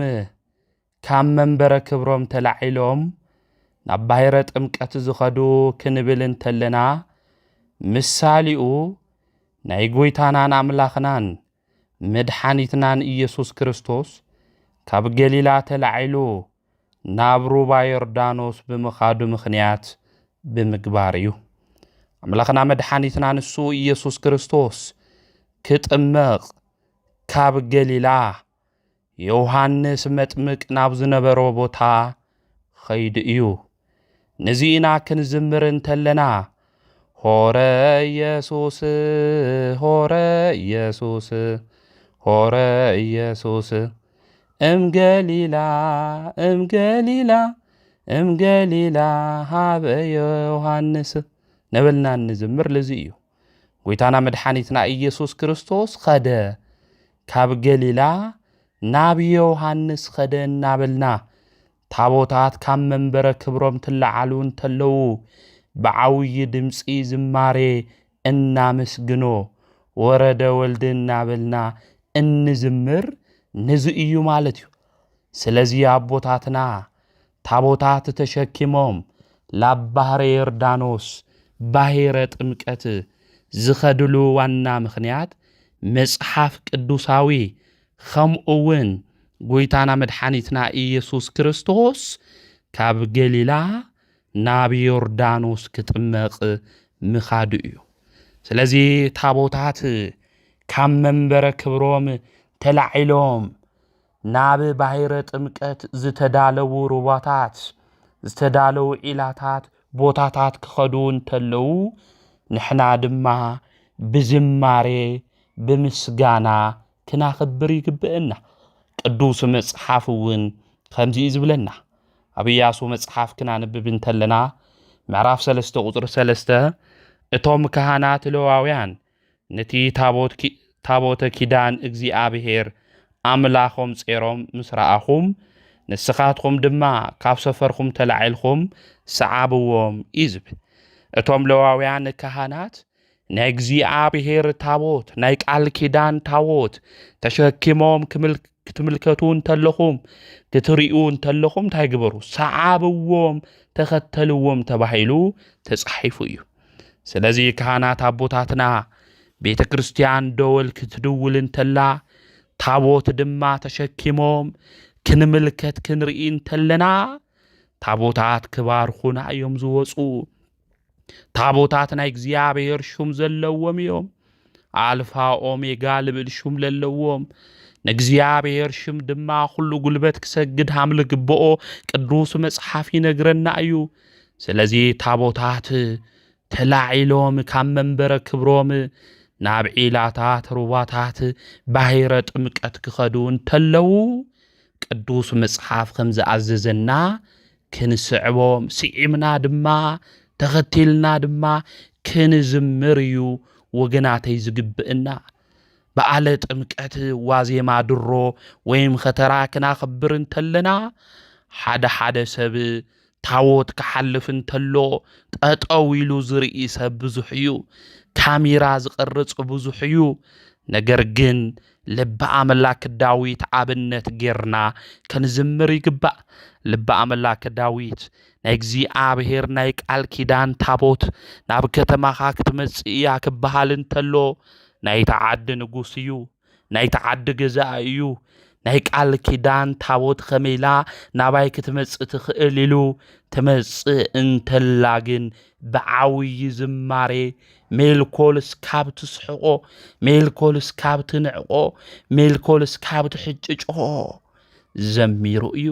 ካብ መንበረ ክብሮም ተላዒሎም ናብ ባሕረ ጥምቀት ዝኸዱ ክንብል እንተለና ምሳሌኡ ናይ ጎይታናን አምላኽናን መድኃኒትናን ኢየሱስ ክርስቶስ ካብ ገሊላ ተላዒሉ ናብ ሩባ ዮርዳኖስ ብምኻዱ ምኽንያት ብምግባር እዩ أملاخنا مدحانيتنا نسو إيسوس كريستوس كتأمق كاب جليلا يوحنس متمك نابز نبرو بوتا خيد إيو نزينا كنزمرن تلنا هورا يسوس هورا يسوس هورا يسوس ام جليلا هاب يوحنس نبلنا نزمر لزيو ويتانا مدحانيتنا إيسوس كريستوس خده كاب جليلا نابي يوحنس خده نابلنا ታቦታት ካብ መንበረ ክብሮም ትለዓሉን ተለው በዓውይ ድምጺ ዝማሬ እናመስግኖ ወረደ ወልድ እናበልና እንዝምር ንዝእዩ ማለት እዩ። ስለዚህ አቦታትና ታቦታት ተሸኪሞም ላባህረ ዮርዳኖስ ባሕረ ጥምቀት ዝኸድሉ ዋና ምኽንያት መጽሐፍ ቅዱሳዊ ከምኡውን ጎይታና መድኃኒትና ኢየሱስ ክርስቶስ ካብ ገሊላ ናብ ዮርዳኖስ ክጥመቕ ምኻዱ እዩ። ስለዚ ታቦታት ካብ መንበረ ክብሮም ተላዒሎም ናብ ባሕረ ጥምቀት ዝተዳለዉ ሩባታት ዝተዳለዉ ዒላታት ቦታታት ክኸዱ እንተለዉ ንሕና ድማ ብዝማሬ ብምስጋና ክናኽብር ይግብአና። ቅዱስ መጽሐፍ እውን ከምዚ ዝብለና ኣብ ኢያሱ መጽሐፍ ክናንብብ እንተለና ምዕራፍ 3 ቁጥሪ 3 እቶም ካህናት ሌዋውያን ነቲ ታቦተ ኪዳን እግዚአብሔር ኣምላኾም ጼሮም ምስ ረኣኹም ንስኻትኩም ድማ ካብ ሰፈርኩም ተላዒልኩም ሰዓብዎም ይዝብል። እቶም ሌዋውያን ካህናት ናይ እግዚአብሔር ታቦት ናይ ቃል ኪዳን ታቦት ተሸኪሞም ክትምልከቱ እንተለኹም ክትሪኡ እንተለኹም እንታይ ግበሩ? ሰዓብዎም ተኸተልዎም ተባሂሉ ተጻሒፉ እዩ። ስለዚ ካህናት አቦታትና ቤተ ክርስቲያን ደወል ክትድውል እንተላ ታቦት ድማ ተሸኪሞም ክንምልከት ክንርኢ እንተለና ታቦታት ክባርኹና እዮም ዝወፁ። ታቦታት ናይ እግዚአብሔር ሹም ዘለዎም እዮም። አልፋ ኦሜጋ ልብል ሹም ለለዎም ነግዚአብሔር ሽም ድማ ሁሉ ጉልበት ክሰግድ ሃምል ግብኦ ቅዱስ መጽሐፍ ይነግረና እዩ። ስለዚ ታቦታት ተላዒሎም ካብ መንበረ ክብሮም ናብ ዒላታት ሩባታት ባሕረ ጥምቀት ክኸዱ እንተለዉ ቅዱስ መጽሐፍ ከም ዝኣዘዘና ክንስዕቦም ስዒምና ድማ ተኸቲልና ድማ ክንዝምር እዩ ወገናተይ ዝግብእና። በዓለ ጥምቀት ዋዜማ ድሮ ወይም ኸተራ ክናኽብር እንተለና ሓደ ሰብ ታቦት ክሓልፍ እንተሎ ጠጠው ኢሉ ዝርኢ ሰብ ብዙሕ እዩ። ካሜራ ዝቐርጽ ብዙሕ እዩ። ነገር ግን ልበ ኣምላክ ዳዊት ኣብነት ጌርና ክንዝምር ይግባእ። ልበ ኣምላክ ዳዊት ናይ እግዚአብሔር ናይ ቃል ኪዳን ታቦት ናብ ከተማኻ ክትመጽእ እያ ክበሃል እንተሎ ናይ ተዓዲ ንጉስ እዩ፣ ናይ ተዓዲ ገዛ እዩ። ናይ ቃል ኪዳን ታቦት ኸመይላ ናባይ ክትመጽእ ትኽእል ኢሉ ትመጽእ እንተላ ግን ብዓውይ ዝማሬ ሜልኮልስ ካብ ትስሕቆ፣ ሜልኮልስ ካብ ትንዕቆ፣ ሜልኮልስ ካብ ትሕጭጮ ዘሚሩ እዩ።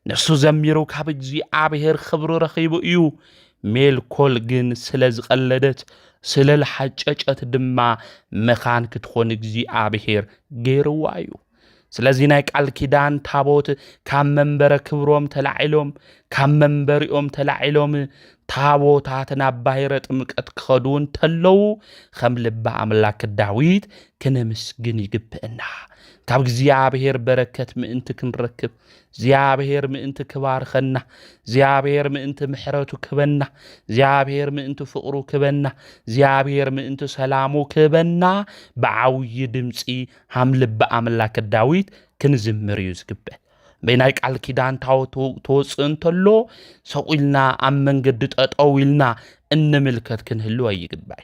ንሱ ዘሚሩ ካብ እግዚአብሔር ክብሪ ረኺቡ እዩ። ሜልኮል ግን ስለ ዝቐለደት ስለ ልሓጨጨት ድማ መኻን ክትኾን እግዚአብሔር ገይርዋ እዩ። ስለዚ ናይ ቃል ኪዳን ታቦት ካብ መንበረ ክብሮም ተላዒሎም ካብ መንበሪኦም ተላዒሎም ታቦታት ናብ ባሕረ ጥምቀት ክኸዱ እንተለዉ ከም ልበ ኣምላክ ዳዊት ክነምስግን ይግብአና። ካብ እግዚአብሔር በረከት ምእንቲ ክንረክብ፣ እግዚአብሔር ምእንቲ ክባርኸና፣ እግዚአብሔር ምእንቲ ምሕረቱ ክበና፣ እግዚአብሔር ምእንቲ ፍቕሩ ክበና፣ እግዚአብሔር ምእንቲ ሰላሙ ክበና ብዓውይ ድምፂ ሃም ልበ ኣምላክ ዳዊት ክንዝምር እዩ ዝግብእ። በናይ ቃል ኪዳን ታቦት ተወፅእ እንተሎ ሰቂልና ኣብ መንገዲ ጠጠው ኢልና እንምልከት ክንህልው ይግባእ።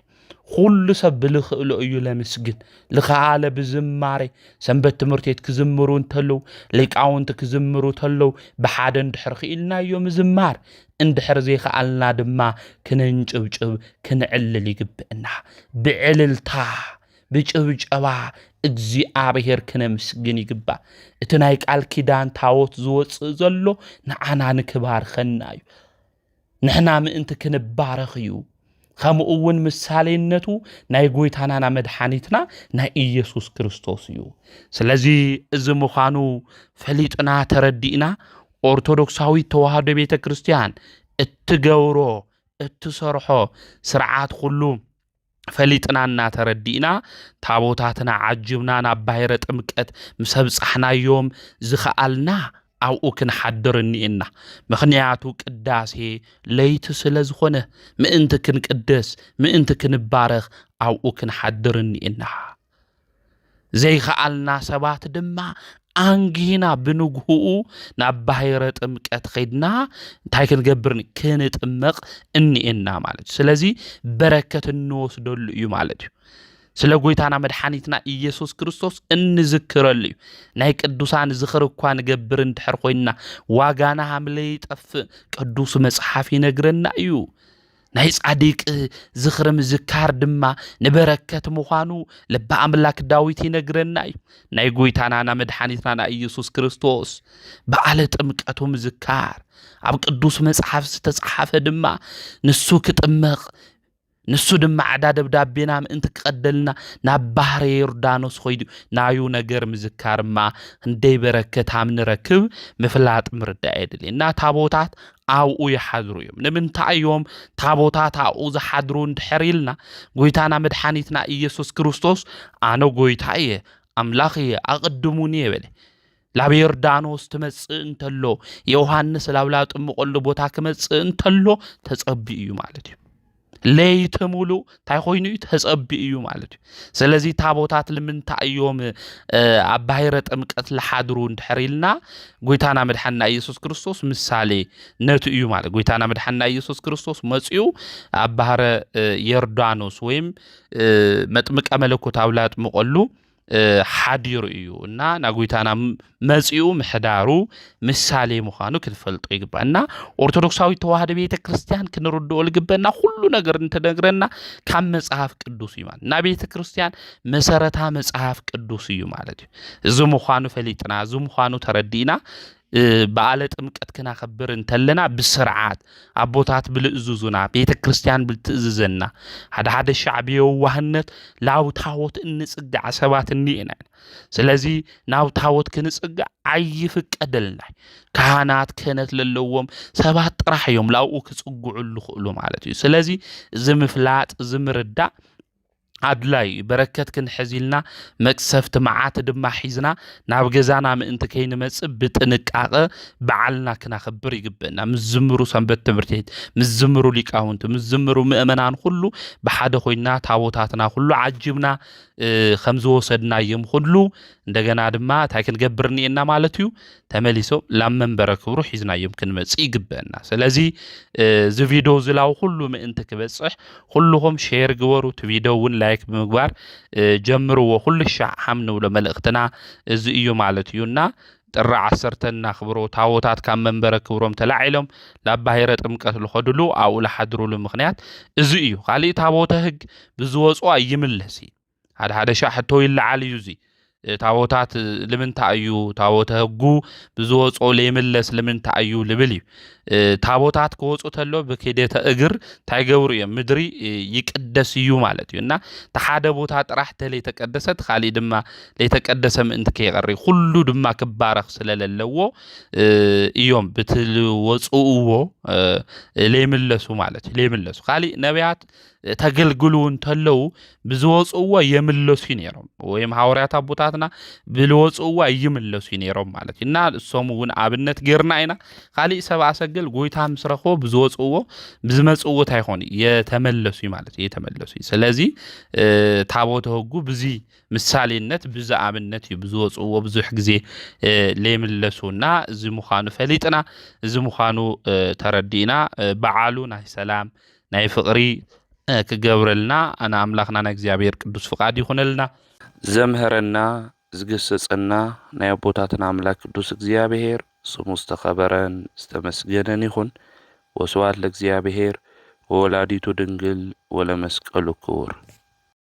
ኩሉ ሰብ ብልኽእሉ እዩ ለምስግን ልኸኣለ ብዝማሬ ሰንበት ትምህርት ክዝምሩ እንተለው ሊቃውንቲ ክዝምሩ ተለው ብሓደ እንድሕር ክኢልናዮ ምዝማር እንድሕር ዘይከኣልና ድማ ክንንጭብጭብ ክንዕልል ይግብእና ብዕልልታ ብጭብጨባ እግዚአብሔር ክነምስግን ይግባእ እቲ ናይ ቃል ኪዳን ታቦት ዝወፅእ ዘሎ ንዓና ንክባርከና እዩ ንሕና ምእንቲ ክንባረኽ እዩ ከምኡ እውን ምሳሌነቱ ናይ ጎይታናና መድሓኒትና ናይ ኢየሱስ ክርስቶስ እዩ ስለዚ እዚ ምዃኑ ፈሊጥና ተረዲእና ኦርቶዶክሳዊ ተዋህዶ ቤተ ክርስቲያን እትገብሮ እትሰርሖ ስርዓት ሁሉ ፈሊጥናና ተረዲእና ታቦታትና ዓጅብና ናብ ባሕረ ጥምቀት ምሰብጻሕናዮም ዝኸኣልና ኣብኡ ክንሓድር እኒአና ምኽንያቱ ቅዳሴ ለይቲ ስለ ዝኾነ ምእንቲ ክንቅደስ ምእንቲ ክንባረኽ ኣብኡ ክንሓድር እኒአና ዘይከኣልና ሰባት ድማ አንጊና ብንግሁኡ ናብ ባሕረ ጥምቀት ኸይድና እንታይ ክንገብር ክንጥመቕ እኒአና ማለት ስለዚ በረከት እንወስደሉ እዩ ማለት እዩ ስለ ጎይታና መድሓኒትና ኢየሱስ ክርስቶስ እንዝክረሉ እዩ ናይ ቅዱሳን ዝኽር እኳ ንገብር እንድሕር ኮይና ዋጋና ሃምለይ ጠፍእ ቅዱስ መጽሓፍ ይነግረና እዩ ናይ ጻዲቅ ዝኽር ምዝካር ድማ ንበረከት ምዃኑ ልበ ኣምላክ ዳዊት ይነግረና እዩ ናይ ጎይታናና መድሓኒትና ኢየሱስ ክርስቶስ በዓለ ጥምቀቱ ምዝካር ኣብ ቅዱስ መጽሓፍ ዝተጻሕፈ ድማ ንሱ ክጥመቕ ንሱ ድማ ዓዳ ደብዳቤና ምእንቲ ክቐደልና ናብ ባሕረ ዮርዳኖስ ኾይዱ ናዩ ነገር ምዝካርማ እንደይ በረከት ንረክብ ምፍላጥ ምርዳእ የድልየና ታቦታት ኣብኡ ይሓድሩ እዮም ንምንታይ እዮም ታቦታት ኣብኡ ዝሓድሩ እንድሕር ኢልና ጎይታና መድሓኒትና ኢየሱስ ክርስቶስ ኣነ ጎይታ እየ ኣምላኽ እየ ኣቕድሙኒ የበለ ላብ ዮርዳኖስ ትመጽእ እንተሎ ዮሐንስ ላብላ ጥምቆሉ ቦታ ክመጽእ እንተሎ ተጸቢኡ እዩ ማለት እዩ ለይቲ ሙሉ እንታይ ኮይኑ ተጸቢኡ እዩ ማለት እዩ ስለዚ ታቦታት ንምንታይ እዮም ኣብ ባሕረ ጥምቀት ዝሓድሩ እንድሕር ኢልና ጎይታና መድሓኒትና ኢየሱስ ክርስቶስ ምሳሌ ነቱ እዩ ማለት ጎይታና መድሓኒትና ኢየሱስ ክርስቶስ መጽኡ ኣብ ባሕረ ዮርዳኖስ ወይም መጥምቀ መለኮት ኣብላ ጥምቆሉ ሓዲሩ እዩ እና ናጎይታና መጽኡ ምሕዳሩ ምሳሌ ምዃኑ ክንፈልጦ ይግባእና ኦርቶዶክሳዊ ተዋህዶ ቤተ ክርስቲያን ክንርድኦ ልግበና ሁሉ ነገር እንተነግረና ካብ መጽሐፍ ቅዱስ እዩ ማለት ና ቤተ ክርስቲያን መሰረታ መጽሐፍ ቅዱስ እዩ ማለት እዩ እዚ ምዃኑ ፈሊጥና እዚ ምዃኑ ተረዲእና በዓለ ጥምቀት ክናኸብር እንተለና ብስርዓት ኣቦታት ብልእዙዙና ቤተ ክርስቲያን ብልትእዝዘና ሓደ ሻዕቢ የዋህነት ላብ ታቦት እንጽጋዕ ሰባት እኒአና ስለዚ ናብ ታቦት ክንጽጋዕ ኣይፍቀደልና ካህናት ክህነት ለለዎም ሰባት ጥራሕ እዮም ላብኡ ክጽጉዑሉ ክእሉ ማለት እዩ ስለዚ እዚ ምፍላጥ እዚ ምርዳእ አድላይ በረከት ክንሕዚልና መቅሰፍት መዓት ድማ ሒዝና ናብ ገዛና ምእንቲ ከይንመጽእ ብጥንቃቐ በዓልና ክናኸብር ይግበአና ምዝምሩ ሰንበት ትምህርት ቤት ምዝምሩ ሊቃውንት ምዝምሩ ምእመናን ሁሉ ብሓደ ኮይና ታቦታትና ሁሉ ዓጅብና ከም ዝወሰድናዮም ሁሉ እንደገና ድማ እንታይ ክንገብር እኒአና ማለት እዩ ተመሊሶ ላብ መንበረ ክብሩ ሒዝናዮም ክንመጽእ ይግበአና ስለዚ እዚ ቪድዮ ዝላው ሁሉ ምእንቲ ክበጽሕ ሁሉኹም ሼር ግበሩ እቲ ቪድዮ እውን ላይክ ብምግባር ጀምርዎ ሁሉ ሻዓም ንብሎ መልእኽትና እዚ እዩ ማለት እዩና ጥሪ 10 እናኽብሮ ታቦታት ካብ መንበረ ክብሮም ተላዒሎም ላብ ባሕረ ጥምቀት ዝኸድሉ ኣብኡ ዝሓድሩሉ ምኽንያት እዚ እዩ ካሊእ ታቦተ ሕግ ብዝወፅኦ ኣይምለስ ሓደ ሻሕ ሕቶ ይለዓል እዩ እዚ ታቦታት ንምንታይ እዩ ታቦተ ሕጉ ብዝወፅኦ ለይምለስ ንምንታይ እዩ ልብል እዩ ታቦታት ክወፁ ተሎ ብከይደተ እግር እንታይ ገብሩ እዮም ምድሪ ይቅደስ እዩ ማለት እዩ እና ተሓደ ቦታ ጥራሕ ተለይተቀደሰት ካሊእ ድማ ለይተቀደሰ ምእንቲ ከይቀሪ ኩሉ ድማ ክባረኽ ስለለለዎ እዮም ብትወፅኡዎ ለይምለሱ ማለት ለይምለሱ ካሊእ ነቢያት ተገልግሉ እንተለው ብዝወፅዎ የምለሱ ነይሮም ወይም ሐዋርያት አቦታትና ብልወፅዎ ይምለሱ ነይሮም ማለት እና እሶም እውን አብነት ጌርና አይና ካሊእ ሰብአ ሰገል ጎይታ ምስረኾ ብዝወፅዎ ብዝመጽዎ ታይኾን የተመለሱ ማለት የተመለሱ ስለዚ ታቦተ ሕጉ ብዚ ምሳሌነት ብዚ አብነት ብዝወፅዎ ብዙሕ ግዜ ለይምለሱና እዚ ምዃኑ ፈሊጥና እዚ ምዃኑ ተረዲእና በዓሉ ናይ ሰላም ናይ ፍቕሪ ክገብረልና ኣነ ኣምላኽና ናይ እግዚአብሔር ቅዱስ ፍቃድ ይኹንልና። ዘምሃረና ዝገሰጸና ናይ ኣቦታትና ኣምላክ ቅዱስ እግዚአብሔር ስሙ ዝተኸበረን ዝተመስገነን ይኹን። ወስብሐት ለእግዚአብሔር ወወላዲቱ ድንግል ወለመስቀሉ ክቡር።